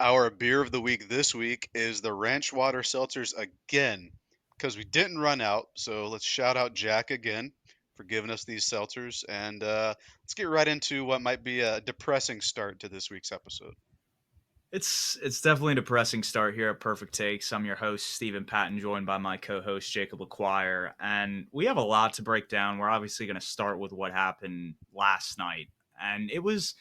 Our beer of the week this week is the Ranch Water Seltzers again, because we didn't run out. So let's shout out Jack again for giving us these seltzers. And let's get right into what might be a depressing start to this week's episode. It's definitely a depressing start here at Perfect Takes. I'm your host, Stephen Patton, joined by my co-host, Jacob LaQuire. And we have a lot to break down. We're obviously going to start with what happened last night. And it was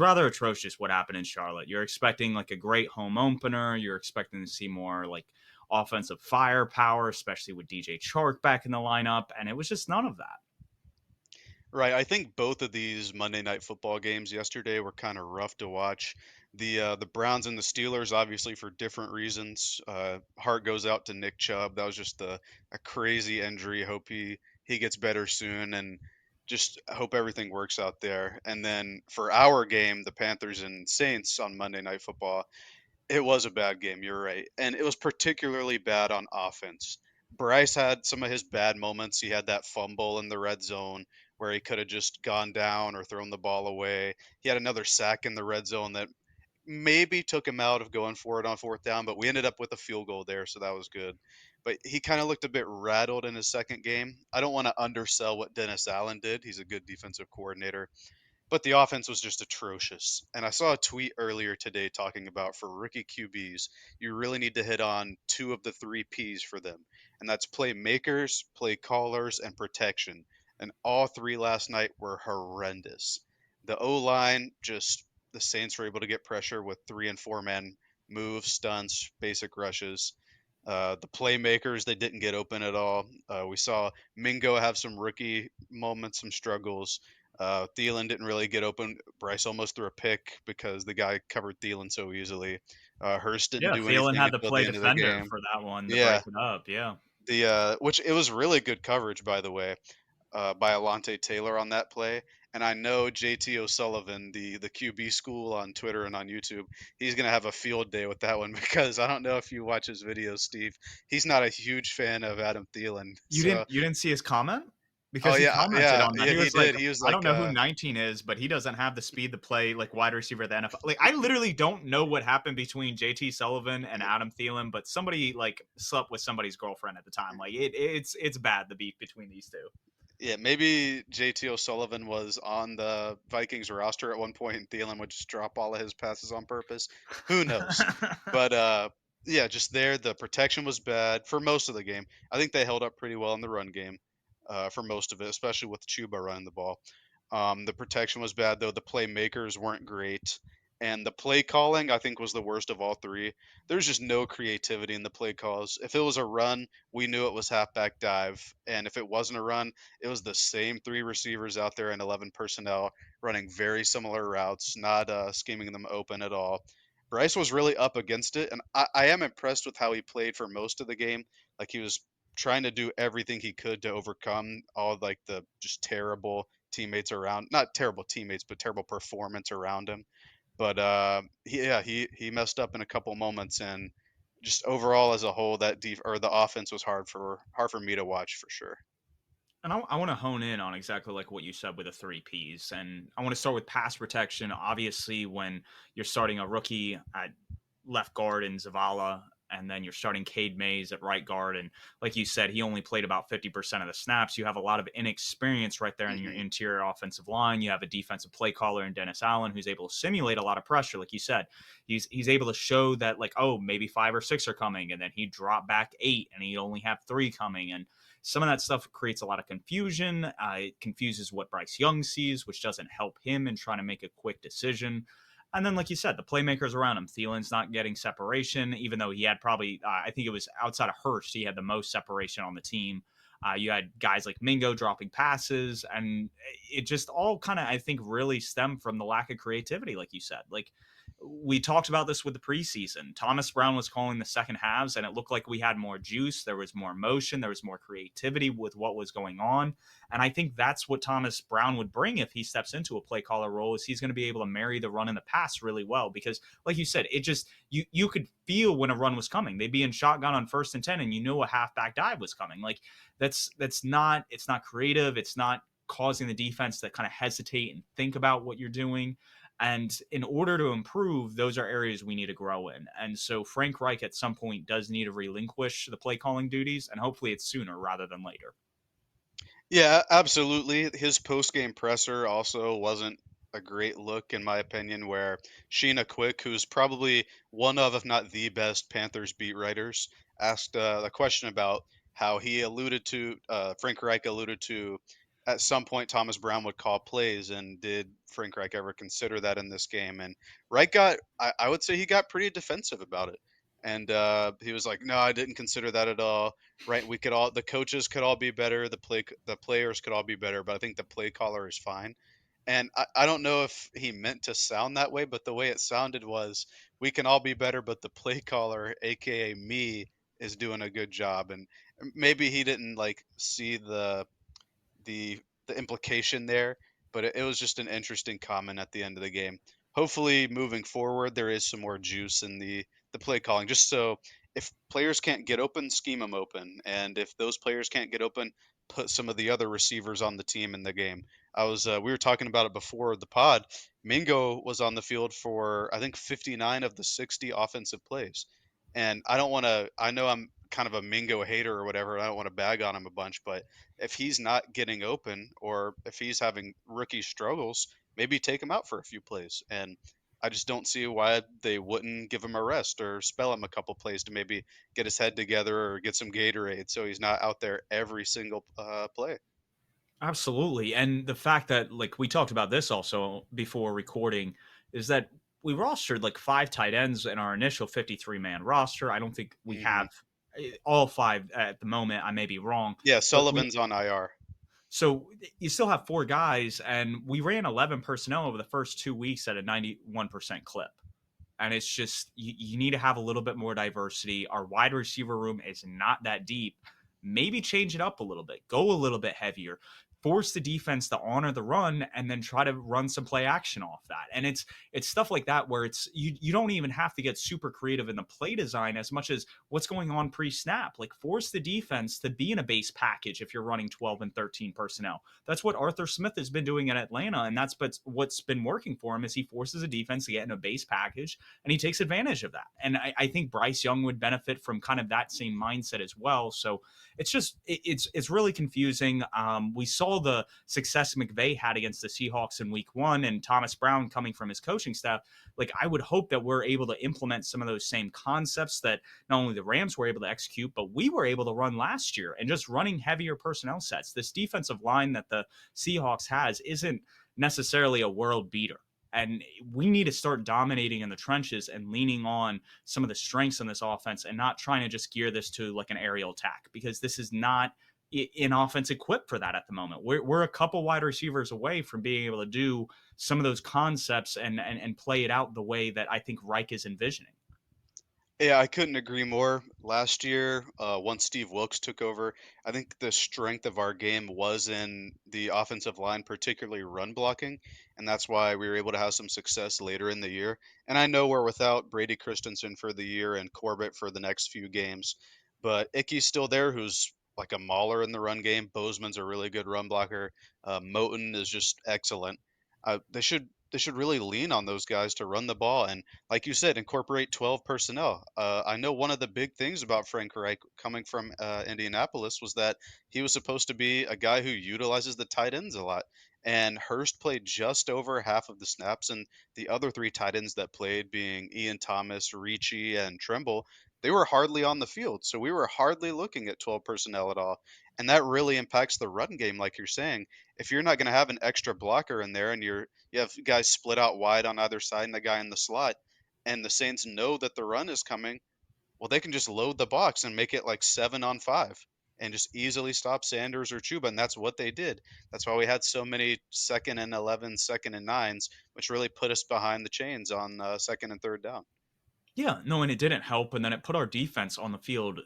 rather atrocious what happened in Charlotte. You're expecting like a great home opener. You're expecting to see more like offensive firepower, especially with DJ Chark back in the lineup. And it was just none of that. Right. I think both of these Monday Night Football games yesterday were kind of rough to watch. The Browns and the Steelers, obviously for different reasons. Heart goes out to Nick Chubb. That was just a crazy injury. Hope he gets better soon, and just hope everything works out there. And then for our game, the Panthers and Saints on Monday Night Football, it was a bad game, you're right. And it was particularly bad on offense. Bryce had some of his bad moments. He had that fumble in the red zone where he could have just gone down or thrown the ball away. He had another sack in the red zone that maybe took him out of going for it on fourth down, but we ended up with a field goal there, so that was good. But he kind of looked a bit rattled in his second game. I don't want to undersell what Dennis Allen did. He's a good defensive coordinator, but the offense was just atrocious. And I saw a tweet earlier today talking about for rookie QBs, you really need to hit on two of the three P's for them. And that's playmakers, play callers, and protection. And all three last night were horrendous. The O line, just the Saints were able to get pressure with 3 and 4 man moves, stunts, basic rushes. The playmakers, they didn't get open at all. We saw Mingo have some rookie moments, some struggles. Thielen didn't really get open. Bryce almost threw a pick because the guy covered Thielen so easily. Hurst didn't Yeah, do Thielen anything had to until the play end of the defender game. for that one to break Yeah, it up. Yeah. the which it was really good coverage, by the way, by Alante Taylor on that play. And I know JT O'Sullivan, the QB school on Twitter and on YouTube, he's gonna have a field day with that one because I don't know if you watch his videos, Steve. He's not a huge fan of Adam Thielen. You So, didn't see his comment? oh Because he yeah, commented yeah, on that. yeah, He he was like, did. He was "I don't like, know who 19 is, but he doesn't have the speed to play like wide receiver at the NFL." Like, I literally don't know what happened between JT Sullivan and Adam Thielen, but somebody like slept with somebody's girlfriend at the time. Like, it's bad, the beef between these two. yeah, maybe JT O'Sullivan was on the Vikings roster at one point, and Thielen would just drop all of his passes on purpose. Who knows? But yeah, just there, the protection was bad for most of the game. I think they held up pretty well in the run game for most of it, especially with Chuba running the ball. The protection was bad though. The playmakers weren't great, and the play calling I think was the worst of all three. There's just no creativity in the play calls. If it was a run, we knew it was halfback dive, and if it wasn't a run, it was the same three receivers out there and 11 personnel running very similar routes, not scheming them open at all. Bryce was really up against it, and I am impressed with how he played for most of the game. Like he was trying to do everything he could to overcome all like the just terrible teammates around, not terrible teammates, but terrible performance around him. But yeah, he messed up in a couple moments, and just overall as a whole, that or the offense was hard for me to watch for sure. And I want to hone in on exactly like what you said with the three Ps. And I want to start with pass protection. Obviously, when you're starting a rookie at left guard in Zavala, and then you're starting Cade Mays at right guard. And like you said, he only played about 50% of the snaps. You have a lot of inexperience right there in your Hmm. interior offensive line. You have a defensive play caller in Dennis Allen who's able to simulate a lot of pressure. Like you said, he's able to show that like, oh, maybe 5 or 6 are coming. And then he dropped back 8 and he only have 3 coming. And some of that stuff creates a lot of confusion. It confuses what Bryce Young sees, which doesn't help him in trying to make a quick decision. And then, like you said, the playmakers around him. Thielen's not getting separation, even though he had probably, I think it was outside of Hurst, he had the most separation on the team. You had guys like Mingo dropping passes, and it just all kind of, I think, really stemmed from the lack of creativity, like you said. Like, we talked about this with the preseason. Thomas Brown was calling the second halves, and it looked like we had more juice. There was more motion. There was more creativity with what was going on. And I think that's what Thomas Brown would bring if he steps into a play caller role, is he's going to be able to marry the run and the pass really well. Because, like you said, it just you could feel when a run was coming. They'd be in shotgun on 1st and 10, and you knew a halfback dive was coming. Like that's not, it's not creative. It's not causing the defense to kind of hesitate and think about what you're doing. And in order to improve, those are areas we need to grow in. And so Frank Reich at some point does need to relinquish the play calling duties, and hopefully it's sooner rather than later. Yeah, absolutely. His post-game presser also wasn't a great look, in my opinion, where Sheena Quick, who's probably one of, if not the best Panthers beat writers, asked a question about how he alluded to, Frank Reich alluded to, at some point Thomas Brown would call plays, and did Frank Reich ever consider that in this game? And Reich got, I would say he got pretty defensive about it. And he was like, no, I didn't consider that at all. Right, we could all, the coaches could all be better, the players could all be better, but I think the play caller is fine. And I don't know if he meant to sound that way, but the way it sounded was, we can all be better, but the play caller, aka me, is doing a good job. And maybe he didn't like see the implication there, but it was just an interesting comment at the end of the game. Hopefully, moving forward, there is some more juice in the play calling, just so if players can't get open, scheme them open, and if those players can't get open, put some of the other receivers on the team in the game. We were talking about it before the pod. Mingo was on the field for, I think, 59 of the 60 offensive plays. And I don't want to, I know I'm kind of a Mingo hater or whatever. I don't want to bag on him a bunch, but if he's not getting open, or if he's having rookie struggles, maybe take him out for a few plays. And I just don't see why they wouldn't give him a rest or spell him a couple plays to maybe get his head together or get some Gatorade so he's not out there every single play. Absolutely. And the fact that, like, we talked about this also before recording, is that we rostered like five tight ends in our initial 53-man roster. I don't think we Hmm. have all five at the moment. I may be wrong, Yeah, but we, Sullivan's on IR. so you still have four guys, and we ran 11 personnel over the first 2 weeks at a 91% clip. And it's just, you need to have a little bit more diversity. Our wide receiver room is not that deep. Maybe change it up a little bit, go a little bit heavier, force the defense to honor the run, and then try to run some play action off that. And it's stuff like that where it's, you don't even have to get super creative in the play design as much as what's going on pre-snap. Like, force the defense to be in a base package if you're running 12 and 13 personnel. That's what Arthur Smith has been doing in Atlanta, and that's what's been working for him, is he forces a defense to get in a base package, and he takes advantage of that. And I think Bryce Young would benefit from kind of that same mindset as well. So it's just, it's really confusing. We saw the success McVay had against the Seahawks in Week 1, and Thomas Brown coming from his coaching staff. Like, I would hope that we're able to implement some of those same concepts that not only the Rams were able to execute, but we were able to run last year, and just running heavier personnel sets. This defensive line that the Seahawks has isn't necessarily a world beater, and we need to start dominating in the trenches and leaning on some of the strengths in this offense, and not trying to just gear this to like an aerial attack, because this is not an offense equipped for that at the moment. We're a couple wide receivers away from being able to do some of those concepts and play it out the way that I think Reich is envisioning. Yeah, I couldn't agree more. Last year, once Steve Wilkes took over, I think the strength of our game was in the offensive line, particularly run blocking, and that's why we were able to have some success later in the year. And I know we're without Brady Christensen for the year and Corbett for the next few games, but Icky's still there, who's like a mauler in the run game. Bozeman's a really good run blocker. Moton is just excellent. They should really lean on those guys to run the ball, and like you said, incorporate 12 personnel. I know one of the big things about Frank Reich coming from Indianapolis was that he was supposed to be a guy who utilizes the tight ends a lot. And Hurst played just over half of the snaps, and the other three tight ends that played, being Ian Thomas, Ricci, and Trimble, they were hardly on the field. So we were hardly looking at 12 personnel at all. And that really impacts the run game, like you're saying. If you're not going to have an extra blocker in there, and you have guys split out wide on either side and a guy in the slot, and the Saints know that the run is coming, well, they can just load the box and make it like 7-on-5 and just easily stop Sanders or Chuba. And that's what they did. That's why we had so many 2nd and 11, 2nd and 9s, which really put us behind the chains on 2nd and 3rd down. Yeah, no, and it didn't help, and then it put our defense on the field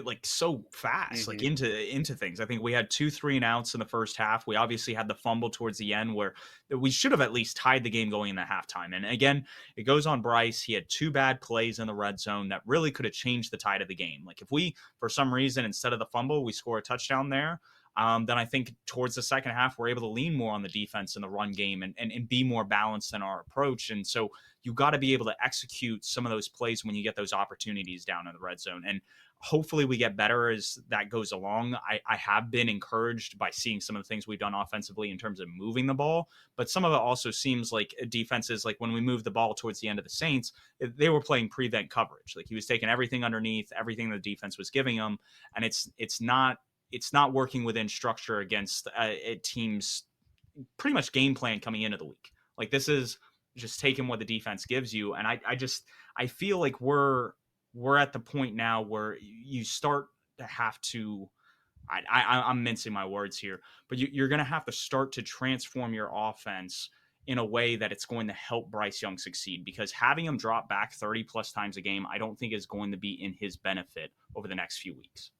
like so fast, like Hmm. into things. I think we had two 3-and-outs in the first half. We obviously had the fumble towards the end where we should have at least tied the game going into halftime. And again, it goes on Bryce. He had two bad plays in the red zone that really could have changed the tide of the game. Like, if we, for some reason, instead of the fumble, we score a touchdown there, then I think towards the second half, we're able to lean more on the defense and the run game and be more balanced in our approach. And so you got to be able to execute some of those plays when you get those opportunities down in the red zone. And hopefully we get better as that goes along. I have been encouraged by seeing some of the things we've done offensively in terms of moving the ball, but some of it also seems like defenses, like when we moved the ball towards the end of the Saints, they were playing prevent coverage. Like he was taking everything underneath, everything the defense was giving him, and it's not working within structure against a team's pretty much game plan coming into the week. Like this is just taking what the defense gives you, and I feel like we're at the point now where you start to have to. I'm mincing my words here, but you're going to have to start to transform your offense in a way that it's going to help Bryce Young succeed, because having him drop back 30 plus times a game, I don't think is going to be in his benefit over the next few weeks.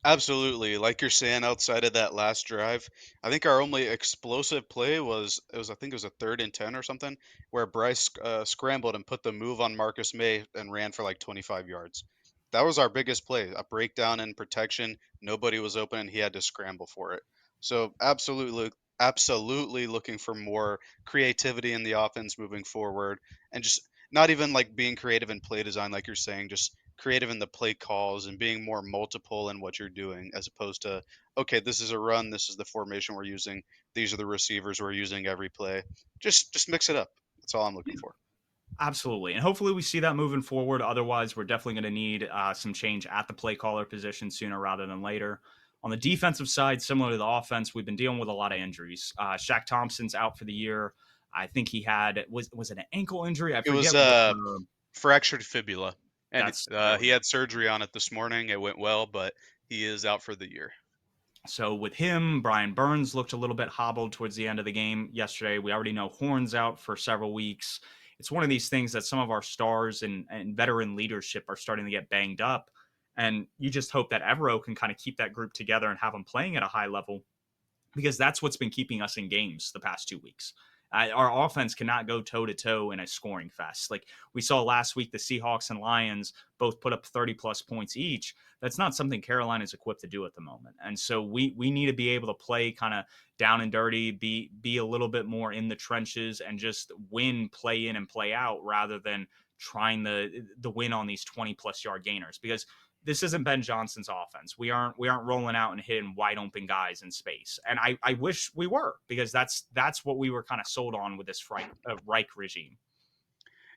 Absolutely. Like you're saying, outside of that last drive, I think our only explosive play was I think it was a 3rd and 10 or something, where Bryce scrambled and put the move on Marcus May and ran for like 25 yards. That was our biggest play, a breakdown in protection. Nobody was open and he had to scramble for it. So absolutely looking for more creativity in the offense moving forward, and just not even like being creative in play design, like you're saying, just creative in the play calls and being more multiple in what you're doing, as opposed to, okay, this is a run, this is the formation we're using, these are the receivers we're using every play. Just mix it up. That's all I'm looking for. Absolutely. And hopefully we see that moving forward. Otherwise, we're definitely going to need some change at the play caller position sooner rather than later. On the defensive side, similar to the offense, we've been dealing with a lot of injuries. Shaq Thompson's out for the year. I think he had, was it an ankle injury? I It was forget what. fractured fibula, and There we he go. had surgery on it this morning. It went well, but he is out for the year. So with him, Brian Burns looked a little bit hobbled towards the end of the game yesterday. We already know Horn's out for several weeks. It's one of these things that some of our stars and veteran leadership are starting to get banged up. And you just hope that Evero can kind of keep that group together and have them playing at a high level, because that's what's been keeping us in games the past 2 weeks. Our offense cannot go toe to toe in a scoring fest. Like we saw last week, the Seahawks and Lions both put up 30 plus points each. That's not something Carolina is equipped to do at the moment. And so we need to be able to play kind of down and dirty, be a little bit more in the trenches, and just win, play in and play out, rather than trying the win on these 20 plus yard gainers, because this isn't Ben Johnson's offense. We aren't rolling out and hitting wide open guys in space. And I wish we were, because that's what we were kind of sold on with this Reich regime.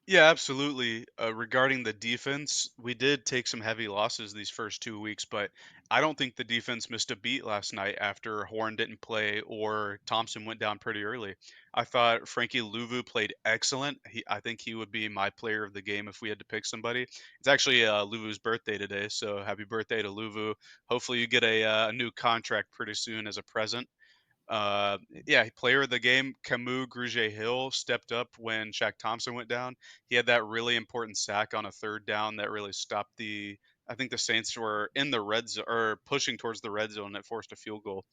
Yeah, absolutely. Regarding the defense, we did take some heavy losses these first 2 weeks, but I don't think the defense missed a beat last night after Horn didn't play or Thompson went down pretty early. I thought Frankie Louvu played excellent. I think he would be my player of the game if we had to pick somebody. It's actually Luvu's birthday today, so happy birthday to Luvu. Hopefully, you get a new contract pretty soon as a present. Uh, yeah, player of the game, Camus Grugier Hill stepped up when Shaq Thompson went down. He had that really important sack on a 3rd down that really stopped the. I think the Saints were in the red zone or pushing towards the red zone that forced a field goal.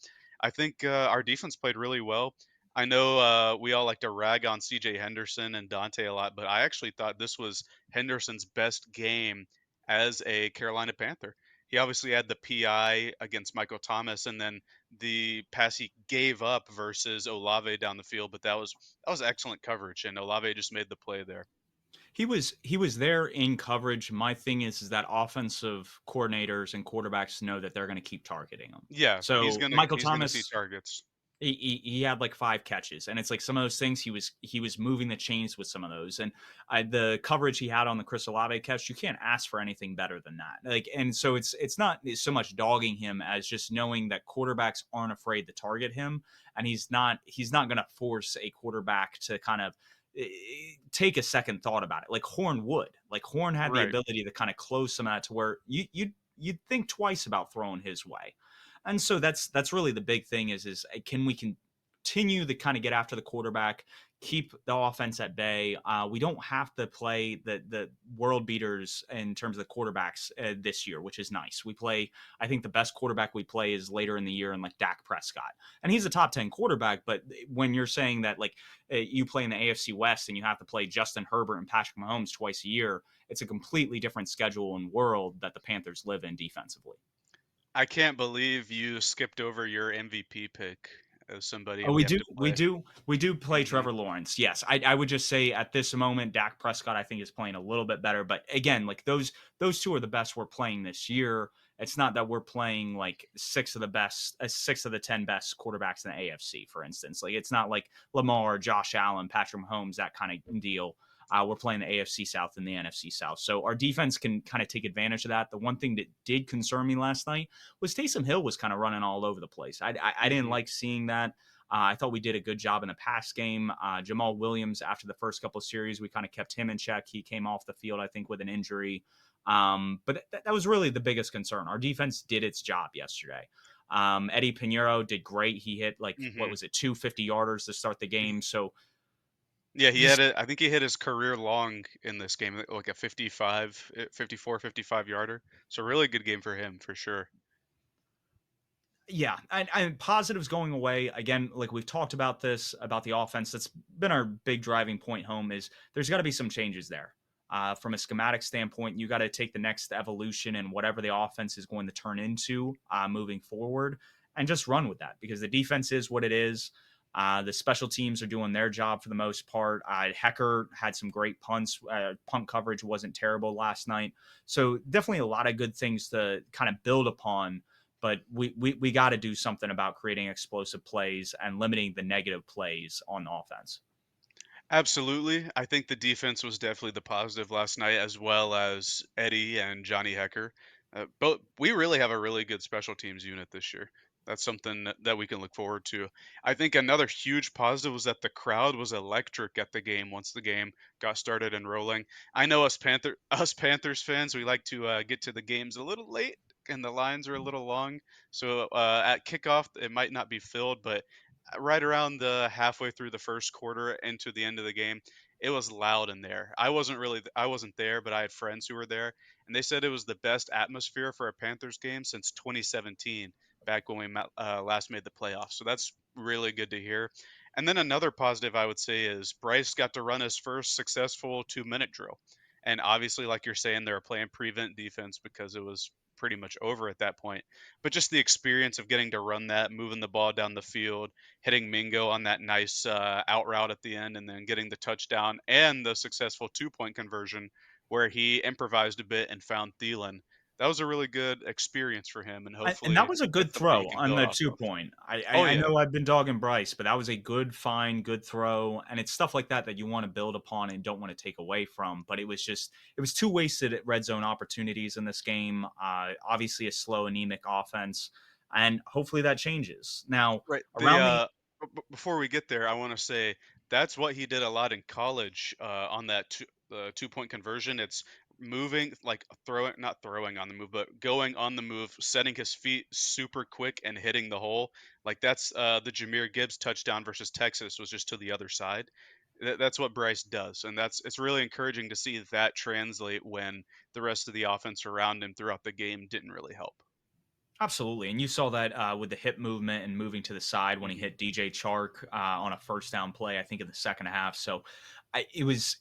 I think our defense played really well. I know we all like to rag on C.J. Henderson and Dante a lot, but I actually thought this was Henderson's best game as a Carolina Panther. He obviously had the PI against Michael Thomas, and then the pass he gave up versus Olave down the field, but that was excellent coverage, and Olave just made the play there. He was there in coverage. My thing is that offensive coordinators and quarterbacks know that they're going to keep targeting him. Yeah, he's So gonna Michael he's gonna see Thomas, targets. he had like 5 catches, and it's like some of those things he was moving the chains with some of those. And the coverage he had on the Chris Olave catch, you can't ask for anything better than that. Like, and so it's not so much dogging him as just knowing that quarterbacks aren't afraid to target him, and he's not going to force a quarterback to kind of eh, take a second thought about it, like Horn would. Like Horn had the Right. ability to kind of close some of that to where you'd think twice about throwing his way. And so that's really the big thing is can we continue to kind of get after the quarterback, keep the offense at bay. We don't have to play the world beaters in terms of the quarterbacks this year, which is nice. We play, I think the best quarterback we play is later in the year, and like Dak Prescott, and he's a top 10 quarterback. But when you're saying that like you play in the AFC West and you have to play Justin Herbert and Patrick Mahomes twice a year, it's a completely different schedule and world that the Panthers live in defensively. I can't believe you skipped over your MVP pick as somebody Oh, we we have do, to we play. do, we do play Mhm. Trevor Lawrence. Yes, I would just say at this moment, Dak Prescott I think is playing a little bit better. But again, like those two are the best we're playing this year. It's not that we're playing like six of the 10 best quarterbacks in the AFC, for instance. Like it's not like Lamar, Josh Allen, Patrick Mahomes, that kind of deal. We're playing the AFC South and the NFC South, so our defense can kind of take advantage of that. The one thing that did concern me last night was Taysom Hill was kind of running all over the place. I didn't Mhm. like seeing that. I thought we did a good job in the pass game. Jamal Williams, after the first couple of series, we kind of kept him in check. He came off the field, I think, with an injury. But that was really the biggest concern. Our defense did its job yesterday. Eddie Pinheiro did great. He hit like what Mhm. was it, 250 yarders to start the game. So Yeah, he had just it. I think he hit his career long in this game, like a 55, 54, 55 yarder. So really good game for him for sure. yeah, and positives going away again. Like we've talked about this about the offense. That's been our big driving point home. Is there's got to be some changes there. From a schematic standpoint, you got to take the next evolution and whatever the offense is going to turn into moving forward, and just run with that because the defense is what it is. The special teams are doing their job for the most part. Hecker had some great punts. Punt coverage wasn't terrible last night. So definitely a lot of good things to kind of build upon, but we got to do something about creating explosive plays and limiting the negative plays on offense. Absolutely. I think the defense was definitely the positive last night, as well as Eddie and Johnny Hecker. But we really have a really good special teams unit this year. That's something that we can look forward to. I think another huge positive was that the crowd was electric at the game once the game got started and rolling. I know us Panthers fans, we like to get to the games a little late, and the lines are a little long. So at kickoff, it might not be filled, but right around the halfway through the first quarter into the end of the game, it was loud in there. I wasn't there, but I had friends who were there, and they said it was the best atmosphere for a Panthers game since 2017, back when last made the playoffs. So that's really good to hear. And then another positive I would say is Bryce got to run his first successful 2-minute drill. And obviously, like you're saying, they were playing prevent defense because it was pretty much over at that point. But just the experience of getting to run that, moving the ball down the field, hitting Mingo on that nice out route at the end, and then getting the touchdown and the successful 2-point conversion where he improvised a bit and found Thielen. That was a really good experience for him, and And that hopefully was a good that's something throw he can on build the off two of. point. Oh I yeah, know I've been dogging Bryce, but that was a good find, good throw, and it's stuff like that that you want to build upon and don't want to take away from. But it was two wasted red zone opportunities in this game. Obviously, a slow, anemic offense, and hopefully that changes now right. around the. Before we get there, I want to say that's what he did a lot in college on that 2-point conversion. It's moving, like throwing, not throwing on the move, but going on the move, setting his feet super quick and hitting the hole. Like that's the Jameer Gibbs touchdown versus Texas was just to the other side. That's what Bryce does, and it's really encouraging to see that translate when the rest of the offense around him throughout the game didn't really help. Absolutely, and you saw that with the hip movement and moving to the side when he Hmm. hit DJ Chark on a first down play, I think in the second half. So it was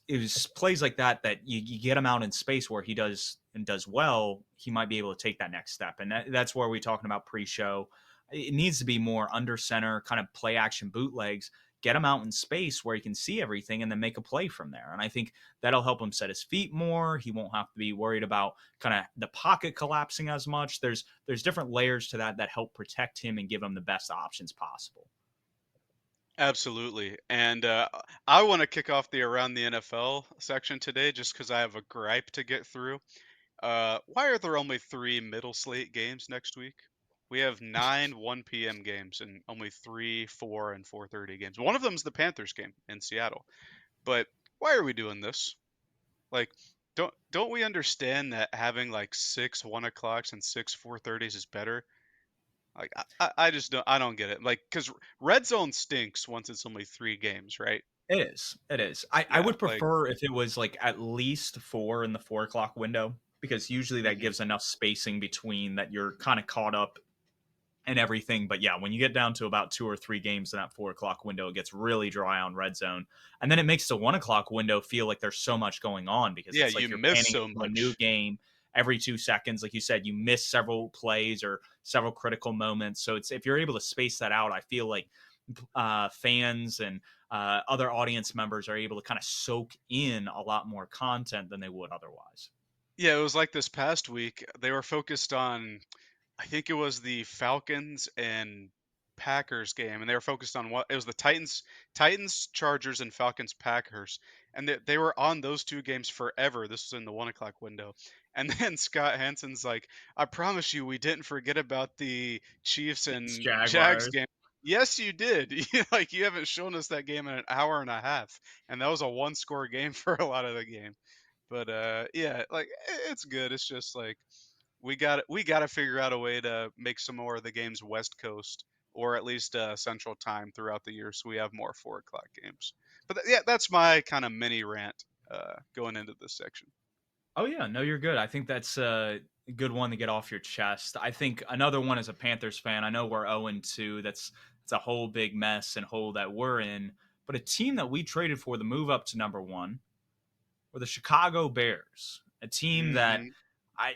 plays like that that you get him out in space where he does and does well. He might be able to take that next step, and that's where we're talking about pre-show. It needs to be more under center, kind of play action bootlegs. Get him out in space where he can see everything, and then make a play from there. And I think that'll help him set his feet more. He won't have to be worried about kind of the pocket collapsing as much. There's different layers to that that help protect him and give him the best options possible. Absolutely. And I want to kick off the Around the NFL section today just because I have a gripe to get through. Why are there only three middle slate games next week? We have nine 1 p.m. games and only three 4 and 4:30 games. One of them's the Panthers game in Seattle. But why are we doing this? Like, don't we understand that having like six 1 o'clocks and six 4:30s is better? Like I just don't get it. Like because red zone stinks once it's only three games, right? It is. It is. I Yeah, would like prefer if it was like at least four in the 4 o'clock window because usually that mhm. gives enough spacing between that you're kind of caught up and everything. But yeah, when you get down to about two or three games in that 4 o'clock window, it gets really dry on red zone. And then it makes the 1 o'clock window feel like there's so much going on because Yeah, it's you like you're miss panning so into a new much. game. every 2 seconds. Like you said, you miss several plays or several critical moments. So it's if you're able to space that out, I feel like fans and other audience members are able to kind of soak in a lot more content than they would otherwise. Yeah, it was like this past week, they were focused on I think it was the Falcons and Packers game, and they were focused on what it was the Titans, Chargers, and Falcons, Packers, and they were on those 2 games forever. This was in the 1 o'clock window, and then Scott Hansen's like, "I promise you, we didn't forget about the Chiefs It's and Jags Jaguars. game." Yes, you did. Like you haven't shown us that game in an hour and a half, and that was a one-score game for a lot of the game. But yeah, like it's good. It's just like we got to figure out a way to make some more of the games West Coast or at least Central Time throughout the year, so we have more 4 o'clock games. But yeah, that's my kind of mini rant going into this section. Oh yeah, no, you're good. I think that's a good one to get off your chest. I think another one as a Panthers fan. I know we're 0-2. That's a whole big mess and hole that we're in. But a team that we traded for the move up to number one were the Chicago Bears, a team that Hmm. I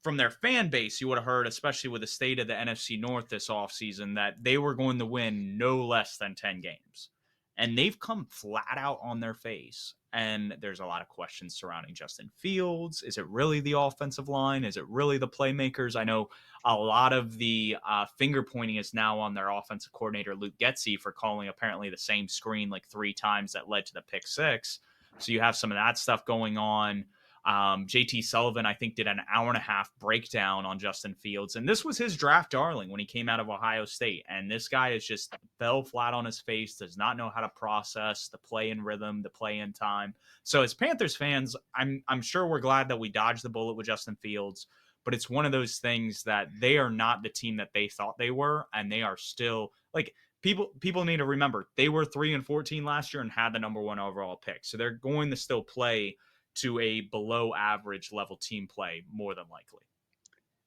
from their fan base, you would have heard, especially with the state of the NFC North this offseason, that they were going to win no less than 10 games. And they've come flat out on their face. And there's a lot of questions surrounding Justin Fields. Is it really the offensive line? Is it really the playmakers? I know a lot of the finger pointing is now on their offensive coordinator, Luke Getzey, for calling apparently the same screen like 3 times that led to the pick six. So you have some of that stuff going on. JT Sullivan, I think, did an hour and a half breakdown on Justin Fields. And this was his draft darling when he came out of Ohio State. And this guy is just fell flat on his face, does not know how to process the play in rhythm, the play in time. So as Panthers fans, I'm sure we're glad that we dodged the bullet with Justin Fields. But it's one of those things that they are not the team that they thought they were, and they are still like people need to remember they were 3-14 last year and had the number one overall pick. So they're going to still play to a below average level team play more than likely.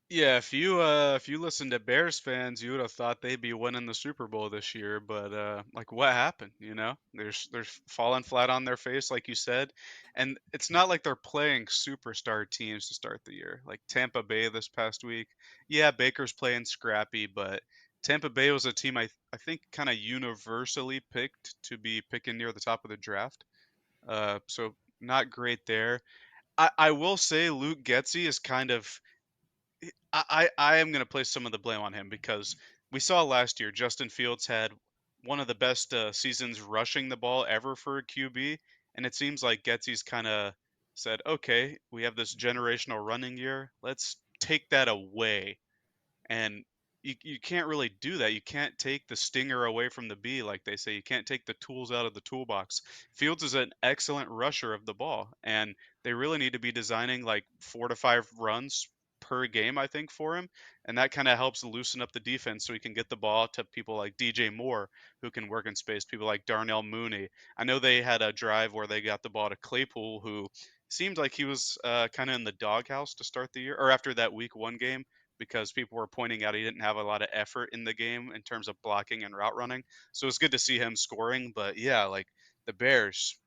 Yeah, if you listen to Bears fans, you would have thought they'd be winning the Super Bowl this year, but like what happened, you know? They're falling flat on their face like you said, and it's not like they're playing superstar teams to start the year. Like Tampa Bay this past week. Yeah, Baker's playing scrappy, but Tampa Bay was a team I think kind of universally picked to be picking near the top of the draft. So not great there. I will say Luke Getzey is kind of I am going to place some of the blame on him because we saw last year Justin Fields had one of the best seasons rushing the ball ever for a QB, and it seems like Getsy's kind of said, "Okay, we have this generational running year. Let's take that away." And you can't really do that. You can't take the stinger away from the bee, like they say. You can't take the tools out of the toolbox. Fields is an excellent rusher of the ball, and they really need to be designing like 4 to 5 runs per game, I think, for him. And that kind of helps loosen up the defense so he can get the ball to people like DJ Moore, who can work in space, people like Darnell Mooney. I know they had a drive where they got the ball to Claypool, who seemed like he was kind of in the doghouse to start the year, or after that week 1 game because people were pointing out he didn't have a lot of effort in the game in terms of blocking and route running. So it's good to see him scoring. But yeah, like the Bears,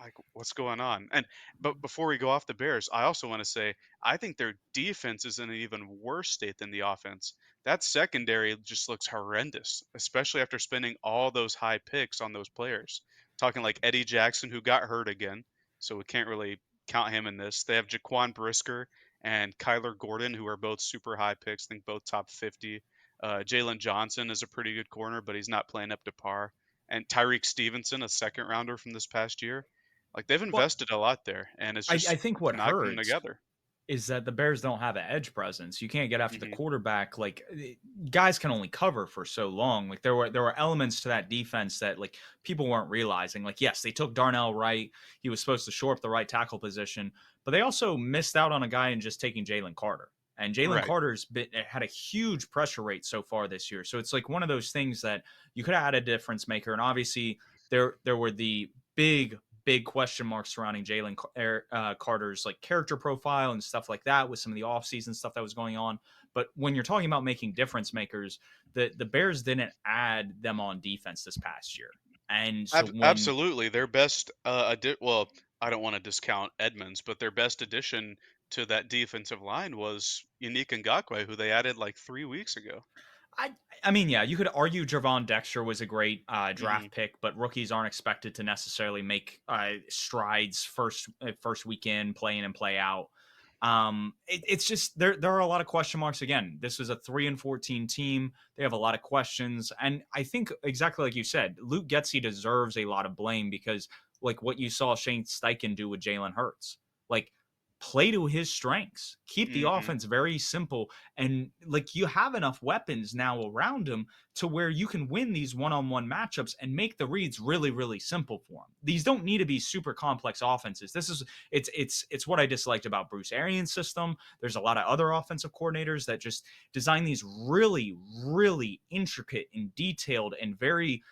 like what's going on? And but before we go off the Bears, I also want to say I think their defense is in an even worse state than the offense. That secondary just looks horrendous, especially after spending all those high picks on those players. Talking like Eddie Jackson, who got hurt again, so we can't really count him in this. They have Jaquan Brisker and Kyler Gordon, who are both super high picks, I think both top 50. Jalen Johnson is a pretty good corner, but he's not playing up to par. And Tyreek Stevenson, a second rounder from this past year. Like they've Well, invested a lot there, and it's I just think what not coming hurts together. is that the Bears don't have an edge presence. You can't get after the Hmm. quarterback. Like guys can only cover for so long. Like there were elements to that defense that like people weren't realizing. Like yes, they took Darnell Wright. He was supposed to shore up the right tackle position, but they also missed out on a guy in just taking Jalen Carter. And Jalen Right. Carter's had a huge pressure rate so far this year. So it's like one of those things that you could have had a difference maker. And obviously there were the big question marks surrounding Jalen Carter's like character profile and stuff like that with some of the offseason stuff that was going on. But when you're talking about making difference makers, the Bears didn't add them on defense this past year. And so when Absolutely, their best well, I don't want to discount Edmonds, but their best addition to that defensive line was Unique Ngakoue, who they added like 3 weeks ago. I I mean, yeah, you could argue Javon Dexter was a great Mhm. draft pick, but rookies aren't expected to necessarily make strides first weekend, play in and play out. It's just there are a lot of question marks. Again, this was a 3-14 team. They have a lot of questions, and I think exactly like you said, Luke Getsy deserves a lot of blame because like what you saw Shane Steichen do with Jalen Hurts, like play to his strengths, keep the Mhm. offense very simple, and like you have enough weapons now around him to where you can win these one-on-one matchups and make the reads really really simple for him. These don't need to be super complex offenses. This is it's what I disliked about Bruce Arians' system. There's a lot of other offensive coordinators that just design these really really intricate and detailed and very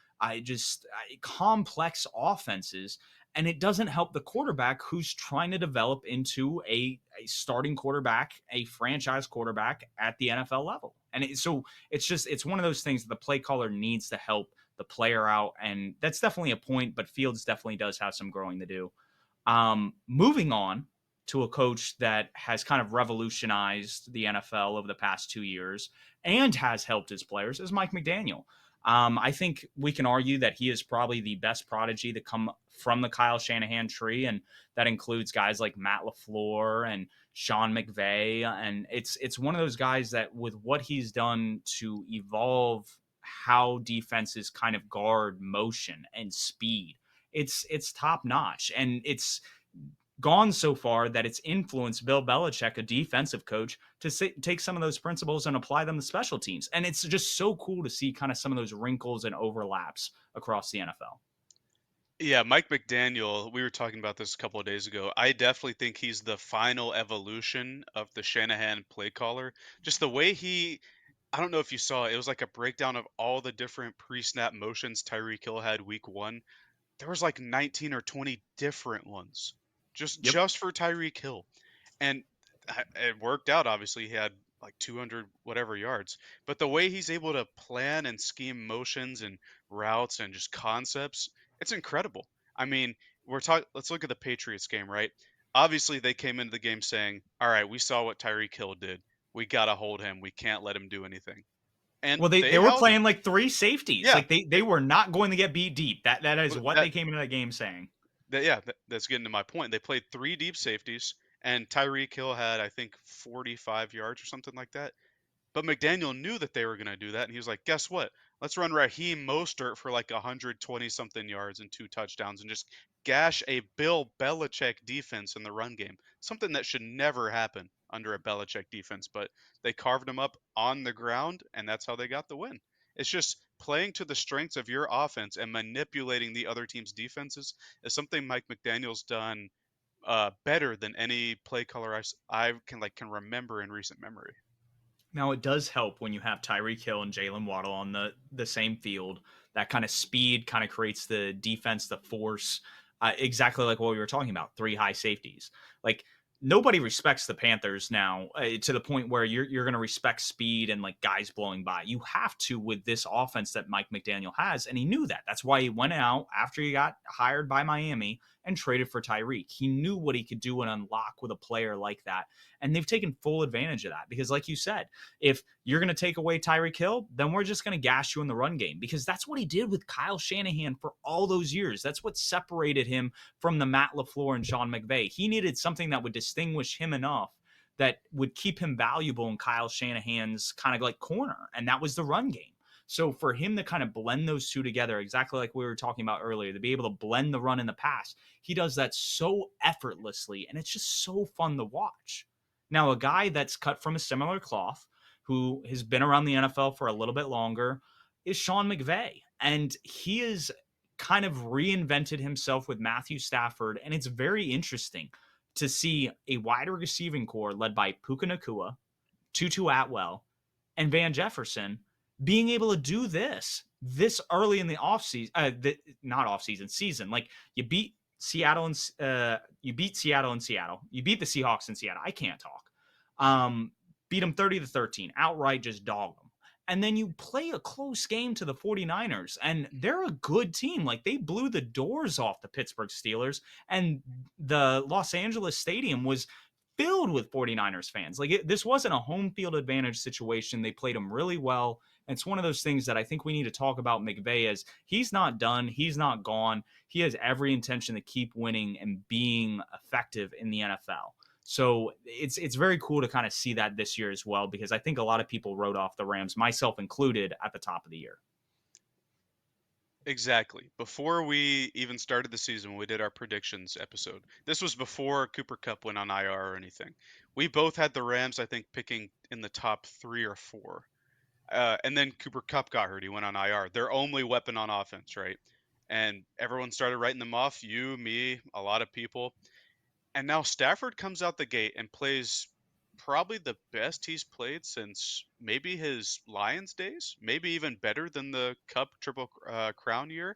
complex offenses, and it doesn't help the quarterback who's trying to develop into a starting quarterback, a franchise quarterback at the NFL level. And so it's one of those things that the play caller needs to help the player out, and that's definitely a point. But Fields definitely does have some growing to do. Moving on to a coach that has kind of revolutionized the NFL over the past 2 years and has helped his players is Mike McDaniel. I think we can argue that he is probably the best prodigy to come from the Kyle Shanahan tree, and that includes guys like Matt LaFleur and Sean McVay. And it's one of those guys that, with what he's done to evolve how defenses kind of guard motion and speed, it's top notch, and it's gone so far that it's influenced Bill Belichick, a defensive coach, to take some of those principles and apply them to special teams. And it's just so cool to see kind of some of those wrinkles and overlaps across the NFL. Yeah, Mike McDaniel, we were talking about this a couple of days ago. I definitely think he's the final evolution of the Shanahan play caller. Just the way I don't know if you saw it was like a breakdown of all the different pre-snap motions Tyreek Hill had week 1. There was like 19 or 20 different ones Yep. just for Tyreek Hill. And it worked out. Obviously, he had like 200 whatever yards. But the way he's able to plan and scheme motions and routes and just concepts, it's incredible. I mean, we're talking. Let's look at the Patriots game, right? Obviously, they came into the game saying, "All right, we saw what Tyreek Hill did. We gotta hold him. We can't let him do anything." And Well, they they were held playing him. like three safeties. Yeah, Like they they were not going to get beat deep. That is well, what they came into that game saying. that's getting to my point. They played 3 deep safeties, and Tyreek Hill had, I think, 45 yards or something like that. But McDaniel knew that they were going to do that, and he was like, "Guess what? Let's run Raheem Mostert for like 120 something yards and 2 touchdowns, and just gash a Bill Belichick defense in the run game. Something that should never happen under a Belichick defense, but they carved him up on the ground, and that's how they got the win. It's just playing to the strengths of your offense and manipulating the other team's defenses is something Mike McDaniel's done better than any play caller I can remember in recent memory. Now it does help when you have Tyreek Hill and Jalen Waddle on the same field. That kind of speed kind of creates the defense, the force, exactly like what we were talking about. Three high safeties. Like nobody respects the Panthers now to the point where you're going to respect speed and like guys blowing by. You have to with this offense that Mike McDaniel has, and he knew that. That's why he went out after he got hired by Miami and traded for Tyreek. He knew what he could do and unlock with a player like that, and they've taken full advantage of that because, like you said, if you're going to take away Tyreek Hill, then we're just going to gash you in the run game because that's what he did with Kyle Shanahan for all those years. That's what separated him from the Matt LaFleur and Sean McVay. He needed something that would distinguish him enough that would keep him valuable in Kyle Shanahan's kind of like corner, and that was the run game. So for him to kind of blend those two together, exactly like we were talking about earlier, to be able to blend the run and the pass, he does that so effortlessly, and it's just so fun to watch. Now, a guy that's cut from a similar cloth, who has been around the NFL for a little bit longer, is Sean McVay. And he has kind of reinvented himself with Matthew Stafford. And it's very interesting to see a wide receiving core led by Puka Nakua, Tutu Atwell, and Van Jefferson being able to do this early in the offseason, not offseason, season. Like you beat Seattle and you beat Seattle in Seattle. You beat the Seahawks in Seattle. I can't talk. Beat them 30-13, outright just dog them. And then you play a close game to the 49ers, and they're a good team. Like they blew the doors off the Pittsburgh Steelers, and the Los Angeles Stadium was filled with 49ers fans. Like this wasn't a home field advantage situation. They played them really well. And it's one of those things that I think we need to talk about McVay as he's not done. He's not gone. He has every intention to keep winning and being effective in the NFL. So it's very cool to kind of see that this year as well, because I think a lot of people wrote off the Rams, myself included, at the top of the year. Exactly. Before we even started the season, when we did our predictions episode, this was before Cooper Cup went on IR or anything. We both had the Rams, I think, picking in the top 3 or 4. And then Cooper Cup got hurt. He went on IR. Their only weapon on offense, right? And everyone started writing them off. You, me, a lot of people. And now Stafford comes out the gate and plays probably the best he's played since maybe his Lions days, maybe even better than the Cup Triple Crown year.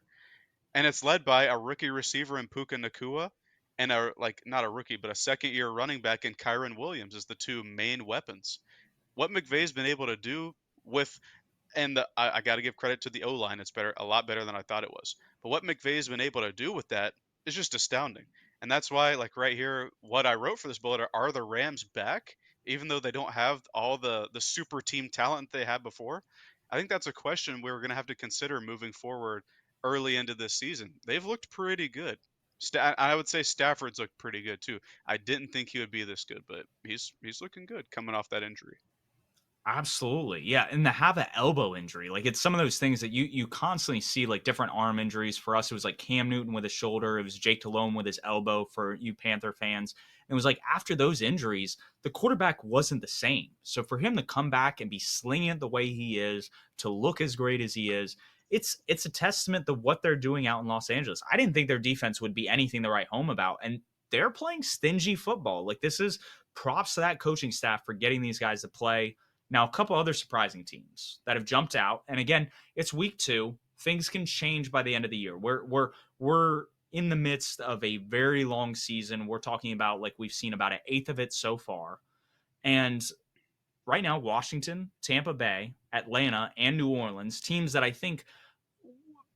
And it's led by a rookie receiver in Puka Nakua and a like not a rookie, but a second year running back in Kyron Williams as the two main weapons. What McVay's been able to do with and I got to give credit to the O line. It's better, a lot better than I thought it was. But what McVay's been able to do with that is just astounding. And that's why, like right here, what I wrote for this bullet are the Rams back, even though they don't have all the super team talent they had before. I think that's a question we're going to have to consider moving forward early into this season. They've looked pretty good. I would say Stafford's looked pretty good too. I didn't think he would be this good, but he's looking good coming off that injury. Absolutely. Yeah. And to have an elbow injury, like it's some of those things that you constantly see, like different arm injuries. For us, it was like Cam Newton with his shoulder. It was Jake Delhomme with his elbow for you Panther fans. And it was like after those injuries, the quarterback wasn't the same. So for him to come back and be slinging it the way he is, to look as great as he is, it's a testament to what they're doing out in Los Angeles. I didn't think their defense would be anything to write home about. And they're playing stingy football. Like this is props to that coaching staff for getting these guys to play. Now, a couple other surprising teams that have jumped out, and again, it's week 2. Things can change by the end of the year. We're in the midst of a very long season. We're talking about like we've seen about an eighth of it so far, and right now, Washington, Tampa Bay, Atlanta, and New Orleans, teams that I think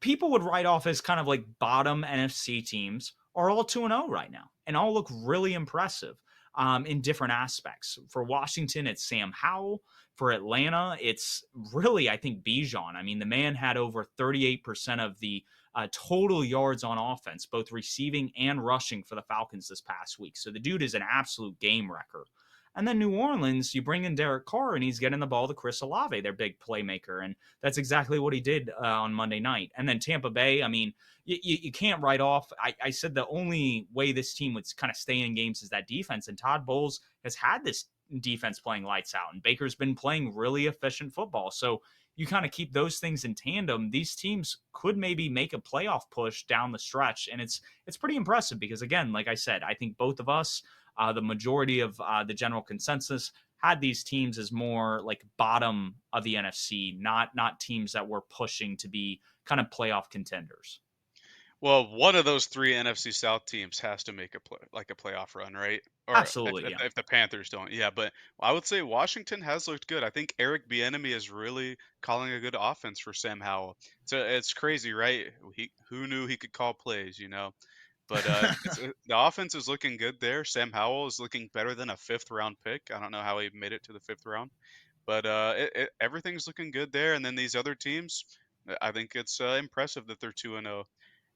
people would write off as kind of like bottom NFC teams, are all 2-0 right now and all look really impressive in different aspects. For Washington, it's Sam Howell. For Atlanta, it's really, I think, Bijan. I mean, the man had over 38% of the total yards on offense, both receiving and rushing for the Falcons this past week. So the dude is an absolute game wrecker. And then New Orleans, you bring in Derek Carr, and he's getting the ball to Chris Olave, their big playmaker. And that's exactly what he did on Monday night. And then Tampa Bay, I mean, you can't write off. I said the only way this team would kind of stay in games is that defense. And Todd Bowles has had this defense playing lights out, and Baker's been playing really efficient football. So you kind of keep those things in tandem. These teams could maybe make a playoff push down the stretch. And it's pretty impressive because, again, like I said, I think both of us, the majority of the general consensus had these teams as more like bottom of the NFC, not teams that were pushing to be kind of playoff contenders. Well, one of those 3 NFC South teams has to make a playoff run, right? Or Absolutely, yeah. if the Panthers don't, yeah. But I would say Washington has looked good. I think Eric Bieniemy is really calling a good offense for Sam Howell. So it's crazy, right? Who knew he could call plays, you know? But the offense is looking good there. Sam Howell is looking better than a 5th round pick. I don't know how he made it to the 5th round, but everything's looking good there. And then these other teams, I think it's impressive that they're 2-0.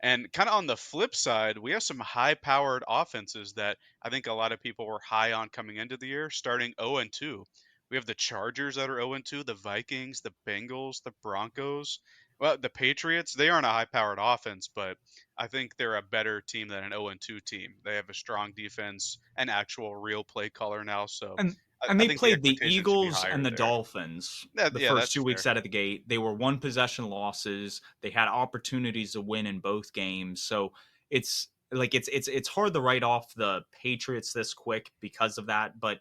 And kind of on the flip side, we have some high-powered offenses that I think a lot of people were high on coming into the year, starting 0-2. We have the Chargers that are 0-2, the Vikings, the Bengals, the Broncos. Well, the Patriots, they aren't a high-powered offense, but I think they're a better team than an 0-2 team. They have a strong defense, an actual real play caller now, so and I, and I they think the played the expectation should be Eagles higher and the there. Dolphins the Yeah, first that's 2 weeks fair. out of the gate. They were one possession losses. They had opportunities to win in both games. So it's like it's hard to write off the Patriots this quick because of that. But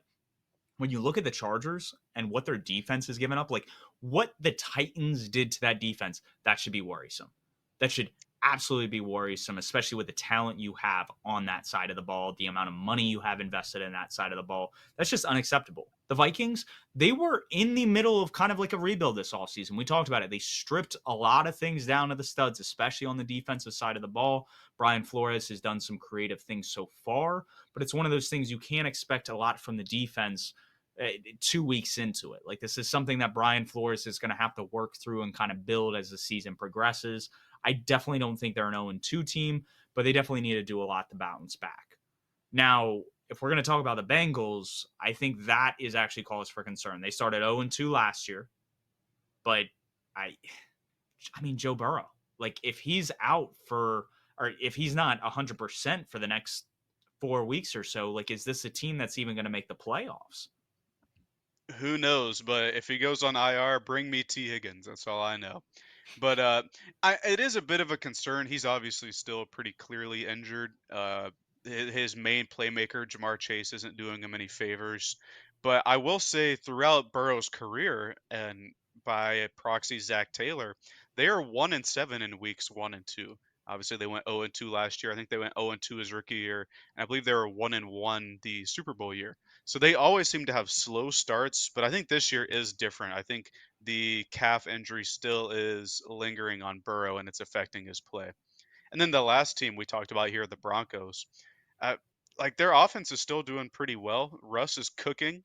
when you look at the Chargers and what their defense has given up, like what the Titans did to that defense, that should be worrisome. That should absolutely be worrisome, especially with the talent you have on that side of the ball, the amount of money you have invested in that side of the ball. That's just unacceptable. The Vikings, they were in the middle of kind of like a rebuild this offseason. We talked about it. They stripped a lot of things down to the studs, especially on the defensive side of the ball. Brian Flores has done some creative things so far, but it's one of those things you can't expect a lot from the defense 2 weeks into it. Like, this is something that Brian Flores is going to have to work through and kind of build as the season progresses. I definitely don't think they're an 0-2 team, but they definitely need to do a lot to bounce back. Now, if we're going to talk about the Bengals, I think that is actually cause for concern. They started 0-2 last year, but I I mean Joe Burrow. Like, if he's out for, or if he's not 100% for the next 4 weeks or so, like, is this a team that's even going to make the playoffs? Who knows? But if he goes on IR, bring me T. Higgins. That's all I know. But it is a bit of a concern. He's obviously still pretty clearly injured. His main playmaker, Jamar Chase, isn't doing him any favors. But I will say, throughout Burrow's career, and by proxy, Zach Taylor, they are 1-7 in weeks 1 and 2. Obviously, they went 0-2 last year. I think they went 0-2 his rookie year, and I believe they were 1-1 the Super Bowl year. So they always seem to have slow starts, but I think this year is different. I think the calf injury still is lingering on Burrow and it's affecting his play. And then the last team we talked about here, the Broncos, uh, like their offense is still doing pretty well. Russ is cooking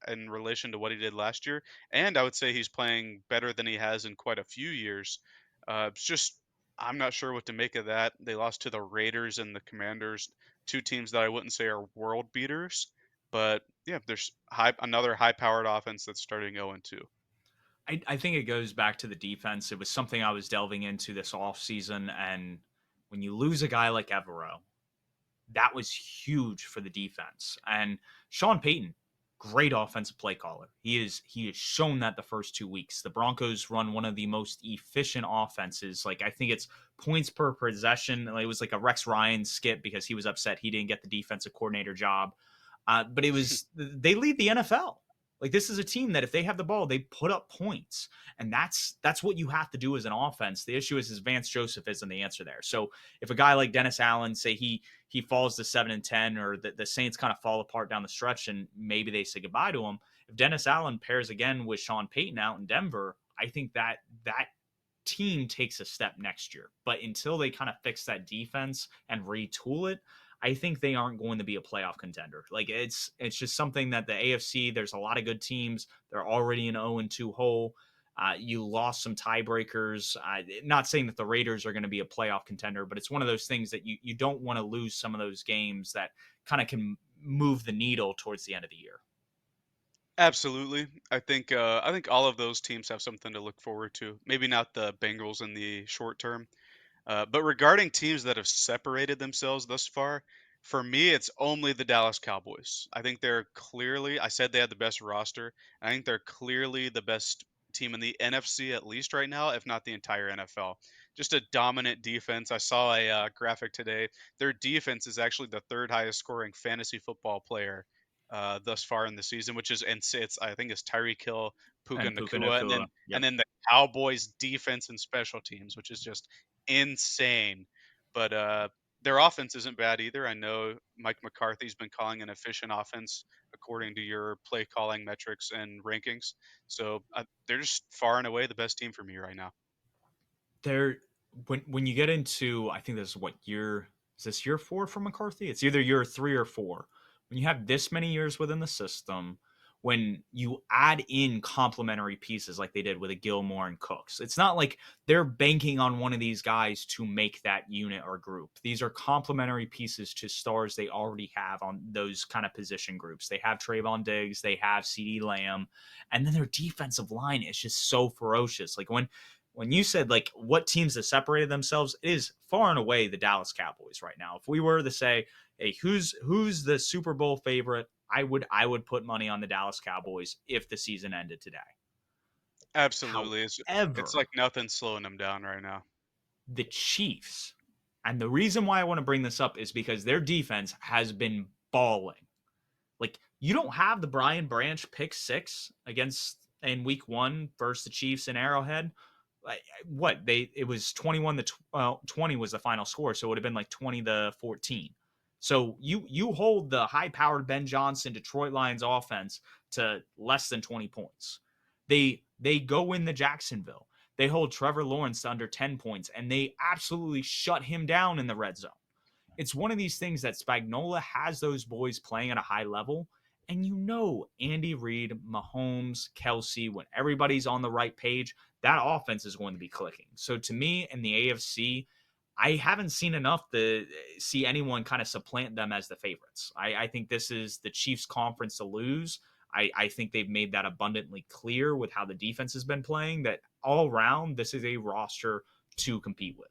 in relation to what he did last year, and I would say he's playing better than he has in quite a few years. It's just I'm not sure what to make of that. They lost to the Raiders and the Commanders, two teams that I wouldn't say are world beaters, but yeah, there's another high-powered offense that's starting 0-2. I think it goes back to the defense. It was something I was delving into this offseason. And when you lose a guy like Evero, that was huge for the defense. And Sean Payton, great offensive play caller. He has shown that the first 2 weeks. The Broncos run one of the most efficient offenses. Like, I think it's points per possession. It was like a Rex Ryan skit because he was upset he didn't get the defensive coordinator job. But it was, they lead the NFL. Like, this is a team that if they have the ball, they put up points, and that's what you have to do as an offense. The issue is Vance Joseph isn't the answer there. So if a guy like Dennis Allen, say he falls to 7-10, or the Saints kind of fall apart down the stretch, and maybe they say goodbye to him. If Dennis Allen pairs again with Sean Payton out in Denver, I think that team takes a step next year. But until they kind of fix that defense and retool it, I think they aren't going to be a playoff contender. Like, it's just something that the AFC, there's a lot of good teams. They're already in 0-2 hole. You lost some tiebreakers. Not saying that the Raiders are going to be a playoff contender, but it's one of those things that you don't want to lose some of those games that kind of can move the needle towards the end of the year. Absolutely. I think all of those teams have something to look forward to. Maybe not the Bengals in the short term. But regarding teams that have separated themselves thus far, for me, it's only the Dallas Cowboys. I think they're clearly, I said they had the best roster. I think they're clearly the best team in the NFC, at least right now, if not the entire NFL. Just a dominant defense. I saw a graphic today. Their defense is actually the third highest scoring fantasy football player thus far in the season, which is, and it's I think it's Tyreek Hill, Puka And Puka Nakua, and Nakua, then yep. the Cowboys defense and special teams, which is just insane. But their offense isn't bad either. I know Mike McCarthy's been calling an efficient offense according to your play calling metrics and rankings. So they're just far and away the best team for me right now. There, when you get into, I think this is what year is this, year 4 for McCarthy? It's either year 3 or 4. When you have this many years within the system, when you add in complementary pieces like they did with a Gilmore and Cooks, it's not like they're banking on one of these guys to make that unit or group. These are complementary pieces to stars they already have on those kind of position groups. They have Trayvon Diggs, they have CeeDee Lamb, and then their defensive line is just so ferocious. Like, when you said like what teams have separated themselves, it is far and away the Dallas Cowboys right now. If we were to say, hey, who's the Super Bowl favorite, I would put money on the Dallas Cowboys if the season ended today. Absolutely, it's However, like nothing's slowing them down right now. the Chiefs, and the reason why I want to bring this up is because their defense has been balling. Like, you don't have the Brian Branch pick six against in week 1 versus the Chiefs in Arrowhead. Like what they it was 21 to 20 was the final score, so it would have been like 20 to 14. So you hold the high powered Ben Johnson Detroit Lions offense to less than 20 points. They go in the Jacksonville. They hold Trevor Lawrence to under 10 points, and they absolutely shut him down in the red zone. It's one of these things that Spagnola has those boys playing at a high level. And Andy Reid, Mahomes, Kelsey, when everybody's on the right page, that offense is going to be clicking. So to me, in the AFC, I haven't seen enough to see anyone kind of supplant them as the favorites. I think this is the Chiefs' conference to lose. I think they've made that abundantly clear with how the defense has been playing, that all around, this is a roster to compete with.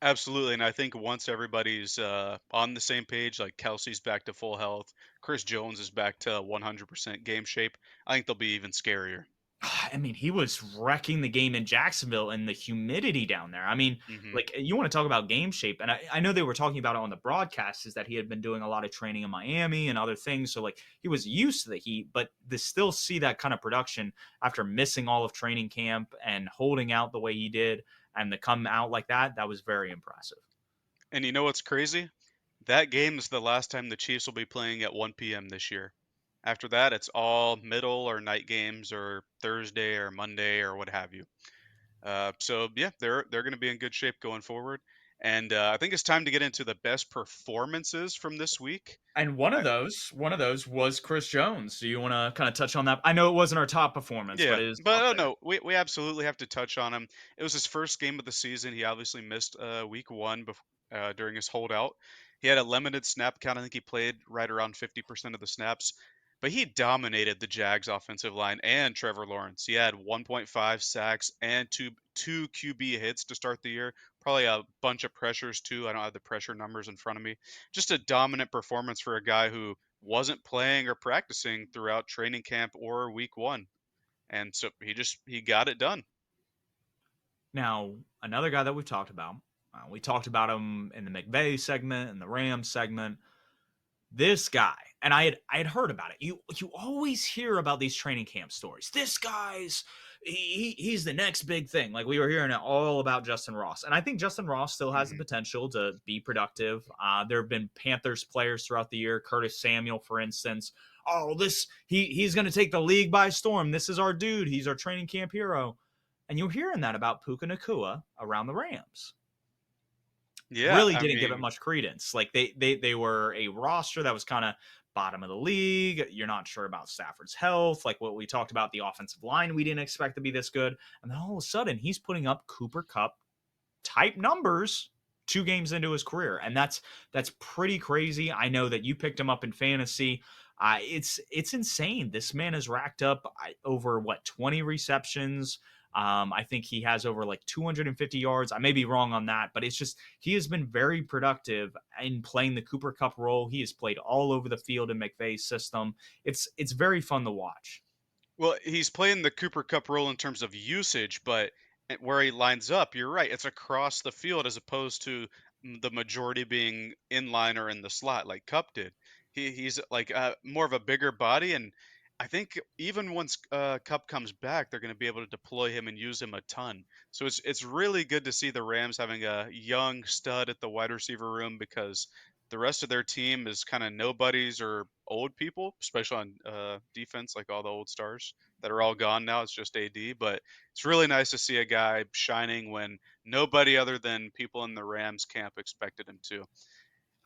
Absolutely, and I think once everybody's on the same page, like Kelsey's back to full health, Chris Jones is back to 100% game shape, I think they'll be even scarier. I mean, he was wrecking the game in Jacksonville and the humidity down there. I mean, Hmm. like you want to talk about game shape, and I know they were talking about it on the broadcast, is that he had been doing a lot of training in Miami and other things, so like he was used to the heat, but to still see that kind of production after missing all of training camp and holding out the way he did, and to come out like that, that was very impressive. And you know what's crazy? That game is the last time the Chiefs will be playing at 1 p.m. this year. After that, it's all middle or night games or Thursday or Monday or what have you. So yeah, they're going to be in good shape going forward. And I think it's time to get into the best performances from this week. And one of those was Chris Jones. Do you want to kind of touch on that? I know it wasn't our top performance, Yeah, but it is but up oh there. no, we absolutely have to touch on him. It was his first game of the season. He obviously missed week one during his holdout. He had a limited snap count. I think he played right around 50% of the snaps, but he dominated the Jags offensive line and Trevor Lawrence. He had 1.5 sacks and two QB hits to start the year. Probably a bunch of pressures too. I don't have the pressure numbers in front of me. Just a dominant performance for a guy who wasn't playing or practicing throughout training camp or week one, and so he got it done. Now, another guy that we've talked about, we talked about him in the McVay segment and the Rams segment. This guy, and I had heard about it. You always hear about these training camp stories. This guy's he's the next big thing. Like we were hearing it all about Justin Ross, and I think Justin Ross still has the Hmm. potential to be productive. There have been Panthers players throughout the year, Curtis Samuel, for instance. Oh, he's going to take the league by storm. This is our dude. He's our training camp hero. And you're hearing that about Puka Nakua around the Rams. Yeah, Really I didn't give it mean, much credence. Like they were a roster that was kind of bottom of the league. You're not sure about Stafford's health, like what we talked about, the offensive line we didn't expect to be this good. And then all of a sudden he's putting up Cooper Cup type numbers 2 games into his career, and that's pretty crazy. I know that you picked him up in fantasy. It's insane. This man has racked up over what 20 receptions. I think he has over like 250 yards. I may be wrong on that, but it's just he has been very productive in playing the Cooper Cup role. He has played all over the field in McVay's system. It's very fun to watch. well, he's playing the Cooper Cup role in terms of usage, but where he lines up, you're right. It's across the field as opposed to the majority being in line or in the slot like Cup did. He's like more of a bigger body, and I think even once Cup comes back, they're going to be able to deploy him and use him a ton. So it's really good to see the Rams having a young stud at the wide receiver room, because the rest of their team is kind of nobodies or old people, especially on defense, like all the old stars that are all gone now. It's just AD, but it's really nice to see a guy shining when nobody other than people in the Rams camp expected him to.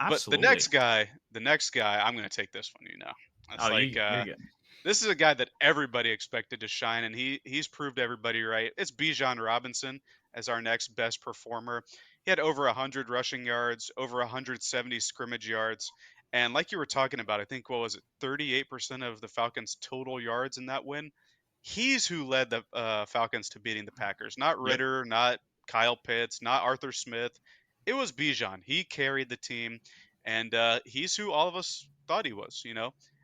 But Absolutely. the next guy, I'm going to take this one. Oh, It's like you're good. this is a guy that everybody expected to shine, and he's proved everybody right. It's Bijan Robinson as our next best performer. He had over 100 rushing yards, over 170 scrimmage yards, and like you were talking about, I think what was it, 38% of the Falcons' total yards in that win. He's who led the Falcons to beating the Packers. Not Yep. Ritter, not Kyle Pitts, not Arthur Smith. It was Bijan. He carried the team, and he's who all of us thought he was.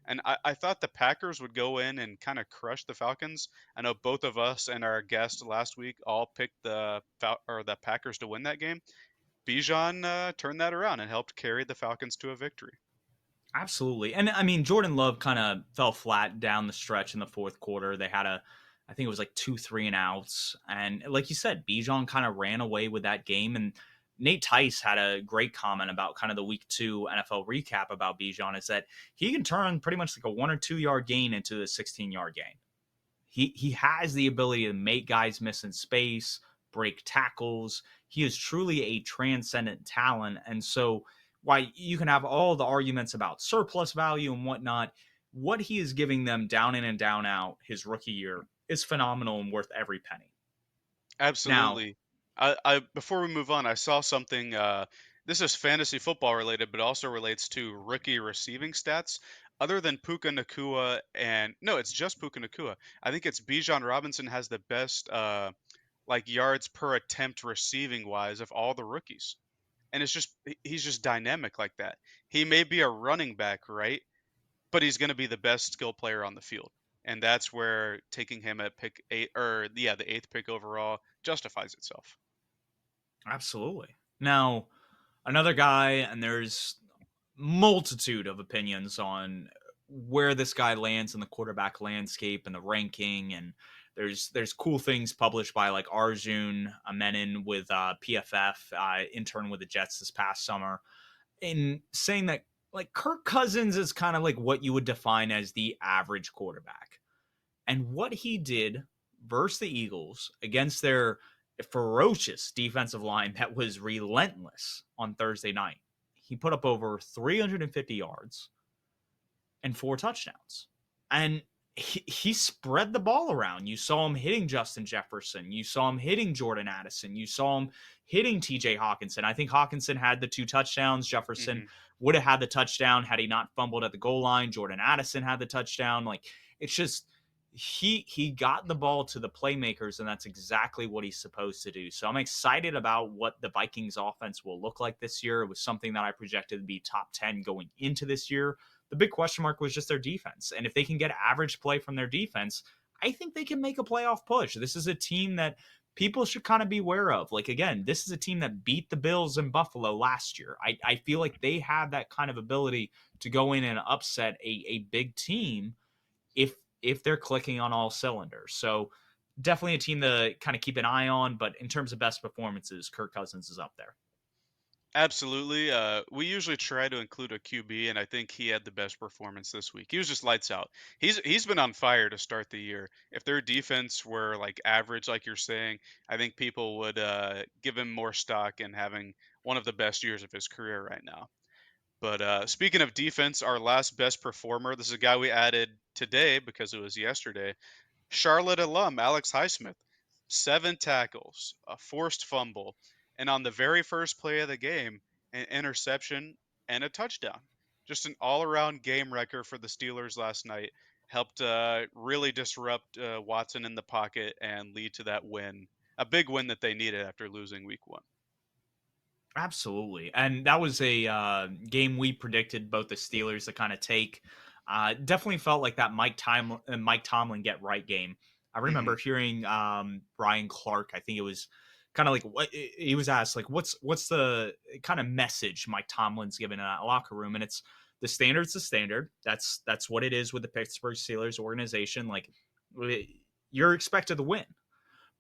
And I thought the Packers would go in and kind of crush the Falcons. I know both of us and our guest last week all picked the Packers to win that game. Bijan turned that around and helped carry the Falcons to a victory. Absolutely. And I mean, Jordan Love kind of fell flat down the stretch in the fourth quarter. They had I think it was like 2 3 and outs. And like you said, Bijan kind of ran away with that game. And Nate Tice had a great comment about kind of the week 2 NFL recap about Bijan is that he can turn pretty much like a 1 or 2 yard gain into a 16-yard gain. He has the ability to make guys miss in space, break tackles. He is truly a transcendent talent. And so, why you can have all the arguments about surplus value and whatnot, what he is giving them down in and down out his rookie year is phenomenal and worth every penny. Now, Absolutely. I before we move on, I saw something. This is fantasy football related, but also relates to rookie receiving stats. Other than Puka Nakua and no, it's just Puka Nakua. I think it's Bijan Robinson has the best like yards per attempt receiving wise of all the rookies. And it's just he's just dynamic like that. He may be a running back, right? But he's going to be the best skill player on the field. And that's where taking him at pick 8 or yeah, the 8th pick overall justifies itself. absolutely. Now, another guy, and there's multitude of opinions on where this guy lands in the quarterback landscape and the ranking, and there's cool things published by like Arjun Amenin with PFF, intern with the Jets this past summer, in saying that like Kirk Cousins is kind of like what you would define as the average quarterback. And what he did versus the Eagles against their ferocious defensive line that was relentless on Thursday night, he put up over 350 yards and 4 touchdowns. And he spread the ball around. You saw him hitting Justin Jefferson. You saw him hitting Jordan Addison. You saw him hitting TJ Hawkinson. I think Hawkinson had the 2 touchdowns. Jefferson Hmm. would have had the touchdown had he not fumbled at the goal line. Jordan Addison had the touchdown. Like, it's just he got the ball to the playmakers, and that's exactly what he's supposed to do. So I'm excited about what the Vikings offense will look like this year. It was something that I projected to be top 10 going into this year. The big question mark was just their defense. And if they can get average play from their defense, I think they can make a playoff push. This is a team that people should kind of be aware of. Like, again, this is a team that beat the Bills in Buffalo last year. I feel like they have that kind of ability to go in and upset a big team if they're clicking on all cylinders. So definitely a team to kind of keep an eye on. But in terms of best performances, Kirk Cousins is up there. Absolutely. We usually try to include a QB, and I think he had the best performance this week. He was just lights out. He's been on fire to start the year. If their defense were like average, like you're saying, I think people would give him more stock in having one of the best years of his career right now. But speaking of defense, our last best performer, this is a guy we added today because it was yesterday. Charlotte alum Alex Highsmith, 7 tackles, a forced fumble, and on the very first play of the game, an interception and a touchdown. Just an all-around game wrecker for the Steelers last night. Helped really disrupt Watson in the pocket and lead to that win, a big win that they needed after losing Week 1. Absolutely. And that was a game we predicted both the Steelers to kind of take. Definitely felt like that Mike Tomlin get right game. I Hmm. remember hearing Brian Clark. I think it was kind of like what he was asked, like, what's the kind of message Mike Tomlin's given in that locker room? And it's the standard's the standard. That's what it is with the Pittsburgh Steelers organization. Like, you're expected to win,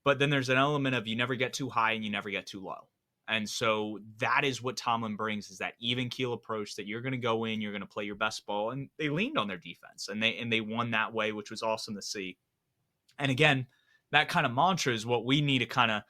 but then there's an element of you never get too high and you never get too low. And so that is what Tomlin brings, is that even keel approach that you're going to go in, you're going to play your best ball. And they leaned on their defense and they won that way, which was awesome to see. And again, that kind of mantra is what we need to kind of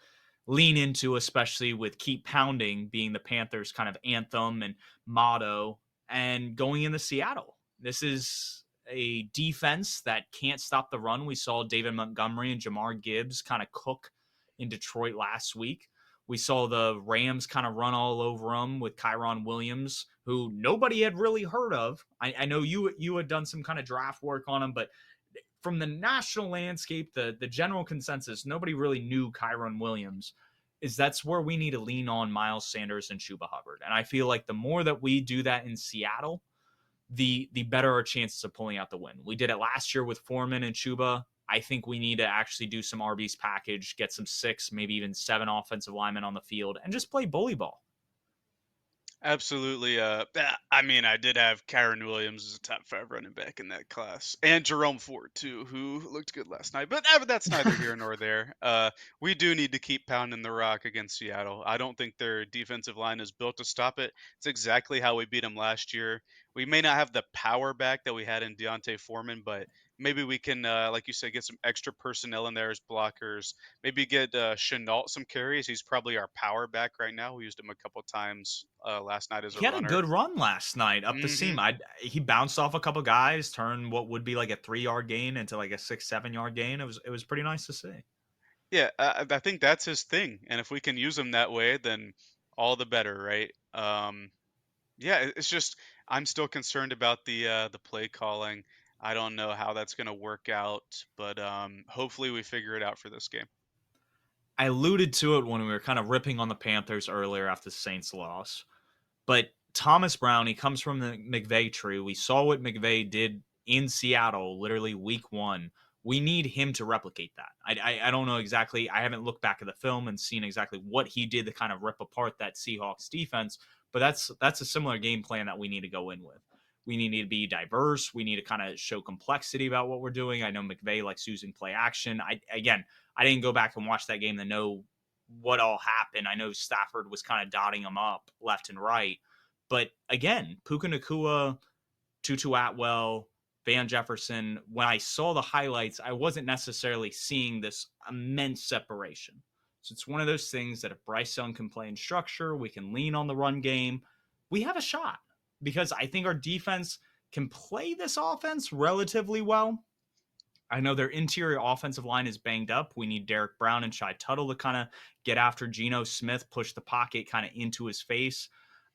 lean into, especially with keep pounding being the Panthers kind of anthem and motto, and going into Seattle. This is a defense that can't stop the run. We saw David Montgomery and Jamar Gibbs kind of cook in Detroit last week. We saw the Rams kind of run all over them with Kyron Williams, who nobody had really heard of. I know you had done some kind of draft work on him, but from the national landscape, the general consensus, nobody really knew Kyron Williams. Is that's where we need to lean on Miles Sanders and Chuba Hubbard. And I feel like the more that we do that in Seattle, the better our chances of pulling out the win. We did it last year with Foreman and Chuba. I think we need to actually do some RB's package, get some 6, maybe even 7 offensive linemen on the field, and just play bully ball. Absolutely. I mean, I did have Kyron Williams as a top five running back in that class, and Jerome Ford too, who looked good last night. But that's neither here nor there. We do need to keep pounding the rock against Seattle. I don't think their defensive line is built to stop it. It's exactly how we beat them last year. We may not have the power back that we had in Deontay Foreman, but maybe we can, like you said, get some extra personnel in there as blockers. Maybe get Chenault some carries. He's probably our power back right now. We used him a couple times last night as a He had a runner. good run last night up the seam. Hmm. He bounced off a couple guys, turned what would be like a 3 yard gain into like a 6 7 yard gain. It was pretty nice to see. Yeah, I think that's his thing, and if we can use him that way, then all the better, right? Yeah, it's just I'm still concerned about the play calling. I don't know how that's going to work out, but hopefully we figure it out for this game. I alluded to it when we were kind of ripping on the Panthers earlier after the Saints loss. But Thomas Brown, he comes from the McVay tree. We saw what McVay did in Seattle, literally week one. We need him to replicate that. I don't know exactly. I haven't looked back at the film and seen exactly what he did to kind of rip apart that Seahawks defense, but that's a similar game plan that we need to go in with. We need to be diverse. We need to kind of show complexity about what we're doing. I know McVay likes using play action. I didn't go back and watch that game to know what all happened. I know Stafford was kind of dotting them up left and right, but again, Puka Nakua, Tutu Atwell, Van Jefferson, when I saw the highlights, I wasn't necessarily seeing this immense separation. So it's one of those things that if Bryce Young can play in structure, we can lean on the run game, we have a shot because I think our defense can play this offense relatively well. I know their interior offensive line is banged up. We need Derek Brown and Shai Tuttle to kind of get after Geno Smith, push the pocket kind of into his face.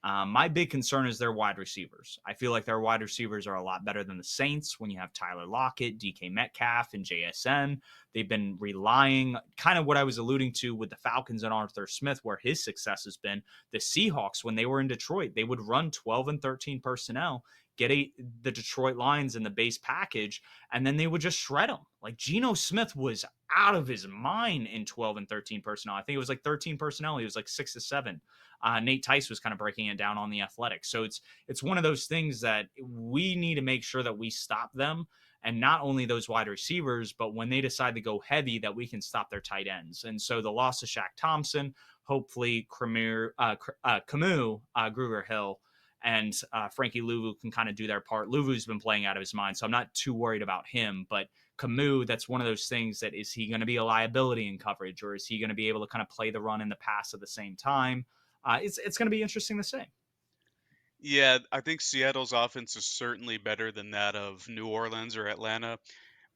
My big concern is their wide receivers. I feel like their wide receivers are a lot better than the Saints when you have Tyler Lockett, DK Metcalf, and JSN. They've been relying, kind of what I was alluding to with the Falcons and Arthur Smith, where his success has been. The Seahawks, when they were in Detroit, they would run 12 and 13 personnel, the Detroit Lions in the base package, and then they would just shred them. Like Geno Smith was out of his mind in 12 and 13 personnel. I think it was like 13 personnel. He was like 6 to 7. Nate Tice was kind of breaking it down on the Athletics. So it's one of those things that we need to make sure that we stop them, and not only those wide receivers, but when they decide to go heavy, that we can stop their tight ends. And so the loss of Shaq Thompson, hopefully Camus, Gruger Hill, and Frankie Louvu can kind of do their part. Louvu's been playing out of his mind, so I'm not too worried about him. But Camus, that's one of those things that is he going to be a liability in coverage, or is he going to be able to kind of play the run and the pass at the same time? It's going to be interesting to see. Yeah, I think Seattle's offense is certainly better than that of New Orleans or Atlanta.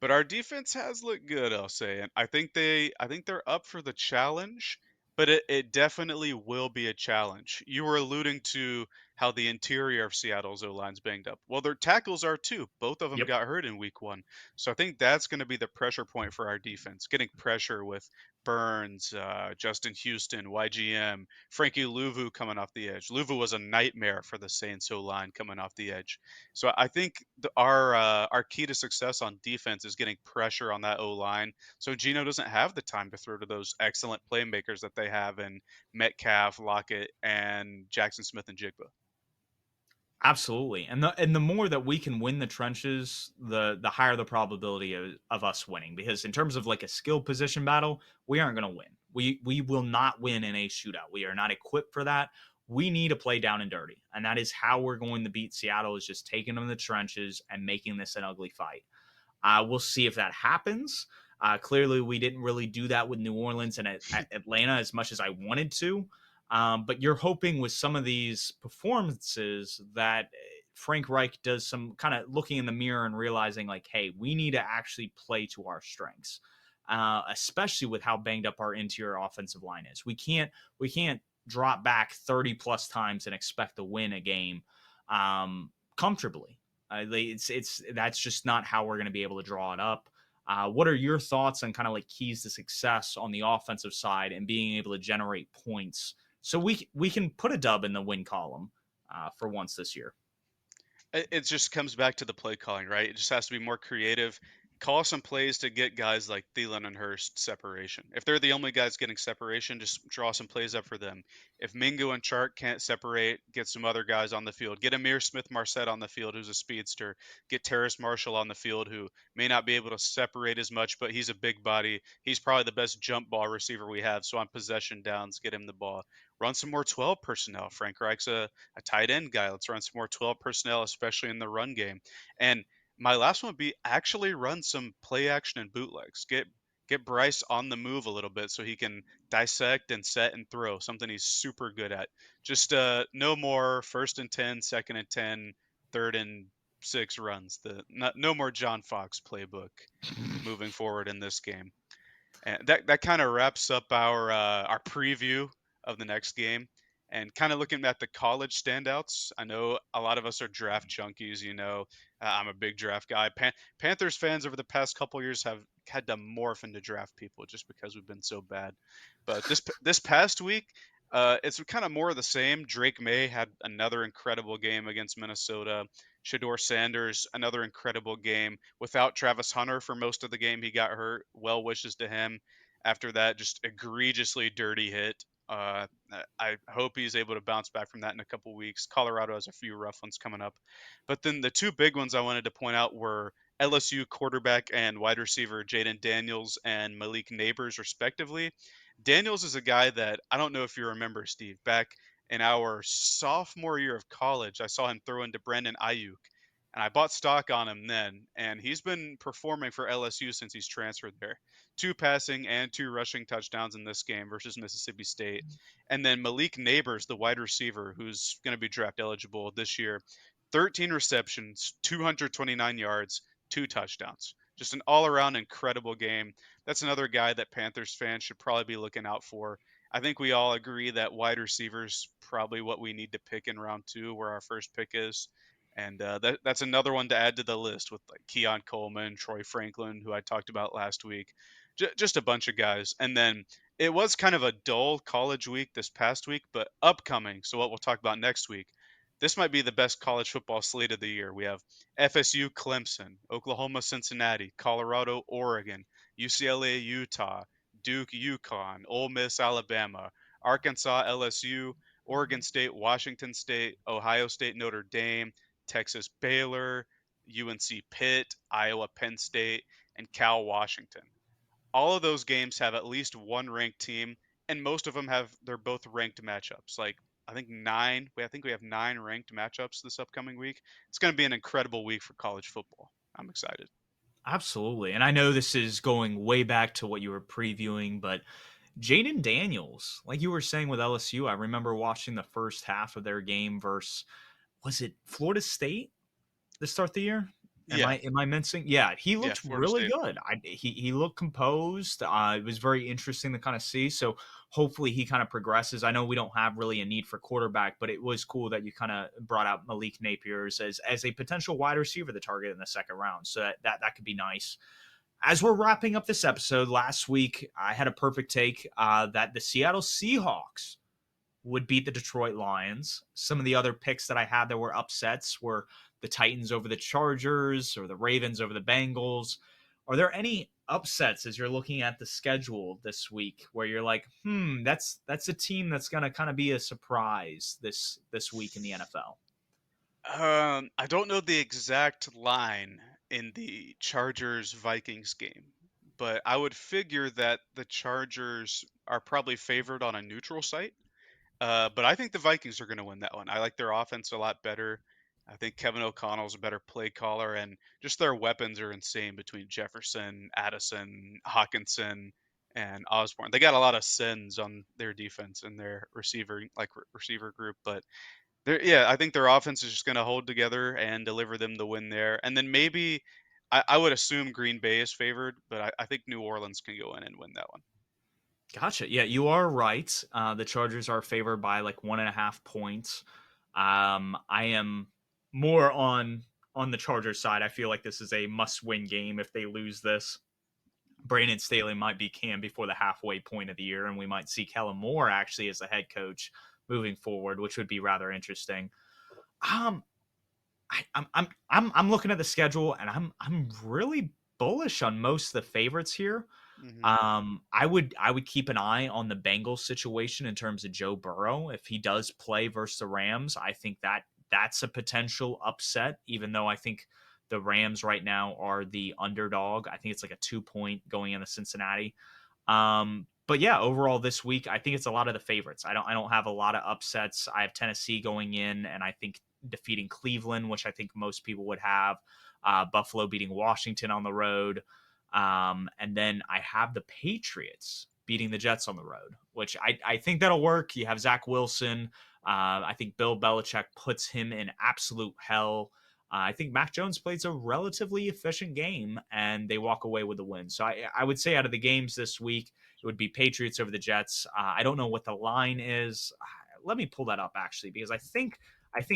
But our defense has looked good, I'll say. And I think they're up for the challenge, but it definitely will be a challenge. You were alluding to how the interior of Seattle's O-line's banged up. Well, their tackles are too. Both of them Yep. got hurt in week one. So I think that's going to be the pressure point for our defense, getting pressure with Burns, Justin Houston, YGM, Frankie Louvu coming off the edge. Louvu was a nightmare for the Saints O-line coming off the edge. So I think our key to success on defense is getting pressure on that O line. So Gino doesn't have the time to throw to those excellent playmakers that they have in Metcalf, Lockett, and Jackson Smith and Jigba. Absolutely, and the more that we can win the trenches, the higher the probability of us winning. Because in terms of like a skill position battle, we aren't going to win. We will not win in a shootout. We are not equipped for that. We need to play down and dirty, and that is how we're going to beat Seattle. Is just taking them in the trenches and making this an ugly fight. We'll see if that happens. Clearly, we didn't really do that with New Orleans and at Atlanta as much as I wanted to. But you're hoping with some of these performances that Frank Reich does some kind of looking in the mirror and realizing, like, hey, we need to actually play to our strengths, especially with how banged up our interior offensive line is. We can't drop back 30 plus times and expect to win a game comfortably. It's that's just not how we're going to be able to draw it up. What are your thoughts on kind of like keys to success on the offensive side and being able to generate points so we can put a dub in the win column for once this year? It just comes back to the play calling, right? It just has to be more creative. call some plays to get guys like Thielen and Hurst separation. If they're the only guys getting separation, just draw some plays up for them. If Mingo and Chark can't separate, get some other guys on the field. Get Amir Smith-Marset on the field, who's a speedster. Get Terrace Marshall on the field, who may not be able to separate as much, but he's a big body. He's probably the best jump ball receiver we have. So on possession downs, get him the ball. Run some more 12 personnel. Frank Reich's a tight end guy. Let's run some more 12 personnel, especially in the run game. And my last one would be actually run some play action and bootlegs. Get Bryce on the move a little bit so he can dissect and set and throw, something he's super good at. Just no more first and 10, second and 10, third and 6 runs. No more John Fox playbook moving forward in this game. And that kind of wraps up our preview of the next game. And kind of looking at the college standouts, I know a lot of us are draft junkies. I'm a big draft guy. Panthers fans over the past couple years have had to morph into draft people just because we've been so bad. But this past week, it's kind of more of the same. Drake May had another incredible game against Minnesota. Shador Sanders, another incredible game. Without Travis Hunter for most of the game, he got hurt. Well wishes to him. After that, just egregiously dirty hit. I hope he's able to bounce back from that in a couple weeks. Colorado has a few rough ones coming up. But then the two big ones I wanted to point out were LSU quarterback and wide receiver Jaden Daniels and Malik Neighbors, respectively. Daniels is a guy that I don't know if you remember, Steve. Back in our sophomore year of college, I saw him throw into Brandon Ayuk, and I bought stock on him then. And he's been performing for LSU since he's transferred there. Two passing and two rushing touchdowns in this game versus Mississippi State. And then Malik Neighbors, the wide receiver, who's going to be draft eligible this year, 13 receptions, 229 yards, two touchdowns. Just an all around incredible game. That's another guy that Panthers fans should probably be looking out for. I think we all agree that wide receivers probably what we need to pick in round two, where our first pick is. And that's another one to add to the list with like Keon Coleman, Troy Franklin, who I talked about last week. Just a bunch of guys. And then it was kind of a dull college week this past week, but upcoming. So what we'll talk about next week. This might be the best college football slate of the year. We have FSU Clemson, Oklahoma Cincinnati, Colorado Oregon, UCLA Utah, Duke UConn, Ole Miss Alabama, Arkansas LSU, Oregon State Washington State, Ohio State Notre Dame, Texas Baylor, UNC Pitt, Iowa Penn State, and Cal Washington. All of those games have at least one ranked team, and most of them they're both ranked matchups. Like I think nine. I think we have nine ranked matchups this upcoming week. It's going to be an incredible week for college football. I'm excited. Absolutely. And I know this is going way back to what you were previewing, but Jaden Daniels, like you were saying with LSU, I remember watching the first half of their game versus, was it Florida State to start the year? Yeah, Am I mincing? Yeah, he yeah, looked Florida really State. good. He looked composed. It was very interesting to kind of see. So hopefully he kind of progresses. I know we don't have really a need for quarterback, but it was cool that you kind of brought out Malik Napiers as a potential wide receiver to target in the second round. So that could be nice. As we're wrapping up this episode, last week I had a perfect take that the Seattle Seahawks would beat the Detroit Lions. Some of the other picks that I had that were upsets were the Titans over the Chargers or the Ravens over the Bengals. Are there any upsets as you're looking at the schedule this week where you're like, that's a team that's going to kind of be a surprise this week in the NFL? I don't know the exact line in the Chargers Vikings game, but I would figure that the Chargers are probably favored on a neutral site. But I think the Vikings are going to win that one. I like their offense a lot better. I think Kevin O'Connell's a better play caller, and just their weapons are insane between Jefferson, Addison, Hawkinson, and Osborne. They got a lot of sins on their defense and their receiver group, but yeah, I think their offense is just going to hold together and deliver them the win there. And then maybe I would assume Green Bay is favored, but I think New Orleans can go in and win that one. Gotcha. Yeah, you are right. The Chargers are favored by like 1.5 points. I am more on the Chargers side. I feel like this is a must-win game. If they lose this, Brandon Staley might be canned before the halfway point of the year, and we might see Kellen Moore actually as the head coach moving forward, which would be rather interesting. Um, I'm looking at the schedule, and I'm really bullish on most of the favorites here. Hmm. I would keep an eye on the Bengals situation in terms of Joe Burrow. If he does play versus the Rams, I think that's a potential upset, even though I think the Rams right now are the underdog. I think it's like a 2 point going into Cincinnati. But yeah, overall this week, I think it's a lot of the favorites. I don't have a lot of upsets. I have Tennessee going in, and I think defeating Cleveland, which I think most people would have. Buffalo beating Washington on the road. And then I have the Patriots beating the Jets on the road, which I think that'll work. You have Zach Wilson. I think Bill Belichick puts him in absolute hell. I think Mac Jones plays a relatively efficient game and they walk away with the win. So I would say out of the games this week, it would be Patriots over the Jets. I don't know what the line is. Let me pull that up actually, because I think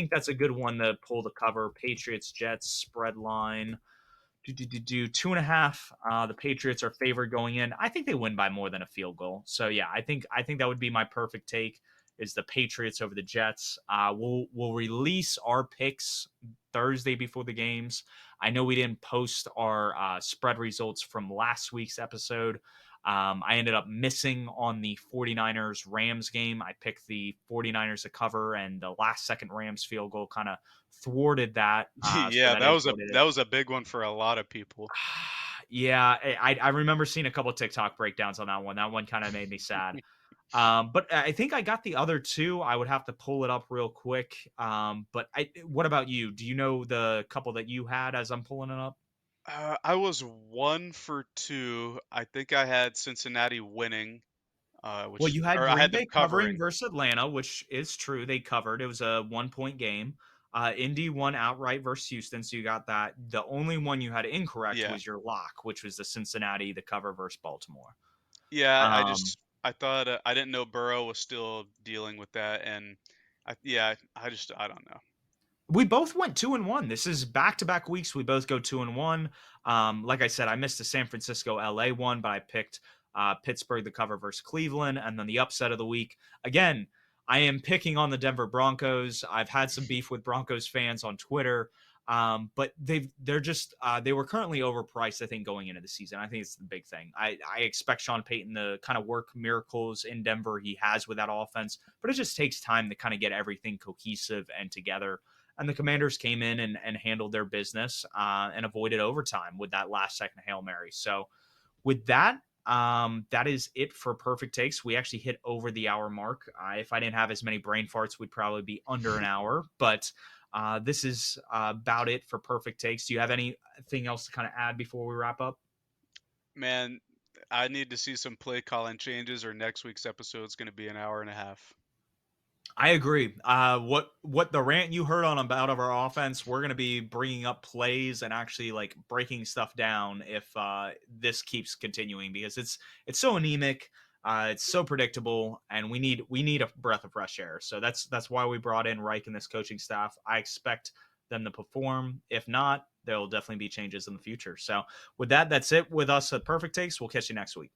that's a good one to pull the cover. Patriots Jets spread line. Do 2.5. The Patriots are favored going in. I think they win by more than a field goal. So yeah, I think that would be my perfect take. Is the Patriots over the Jets? We'll release our picks Thursday before the games. I know we didn't post our spread results from last week's episode. I ended up missing on the 49ers Rams game. I picked the 49ers to cover, and the last second Rams field goal kind of thwarted that. So Yeah, that is what it is. that was a big one for a lot of people. Yeah, I remember seeing a couple TikTok breakdowns on that one. That one kind of made me sad. But I think I got the other two. I would have to pull it up real quick. What about you? Do you know the couple that you had as I'm pulling it up? I was 1 for 2. I think I had Cincinnati winning, Well, which you had or I Green had them Bay covering covering. versus Atlanta, which is true. They covered. It was a 1 point game. Indy won outright versus Houston, so you got that. The only one you had incorrect Yeah, was your lock, which was the Cincinnati, the cover versus Baltimore. yeah. Um, I thought I didn't know Burrow was still dealing with that, and I don't know. We both went 2-1. This is back to back weeks. We both go 2-1. Like I said, I missed the San Francisco LA one, but I picked Pittsburgh the cover versus Cleveland, and then the upset of the week. Again, I am picking on the Denver Broncos. I've had some beef with Broncos fans on Twitter, but they were currently overpriced. I think going into the season, I think it's the big thing. I expect Sean Payton to kind of work miracles in Denver. He has with that offense, but it just takes time to kind of get everything cohesive and together, and the Commanders came in and handled their business and avoided overtime with that last second Hail Mary. So with that, that is it for perfect takes. We actually hit over the hour mark. If I didn't have as many brain farts, we'd probably be under an hour. But this is about it for perfect takes. Do you have anything else to kind of add before we wrap up? Man, I need to see some play calling changes, or next week's episode is going to be an hour and a half. I agree. What the rant you heard on about of our offense, we're going to be bringing up plays and actually like breaking stuff down if this keeps continuing, because it's so anemic, it's so predictable, and we need a breath of fresh air. So that's why we brought in Reich and this coaching staff. I expect them to perform. If not, there will definitely be changes in the future. So with that, that's it with us at Perfect Takes. We'll catch you next week.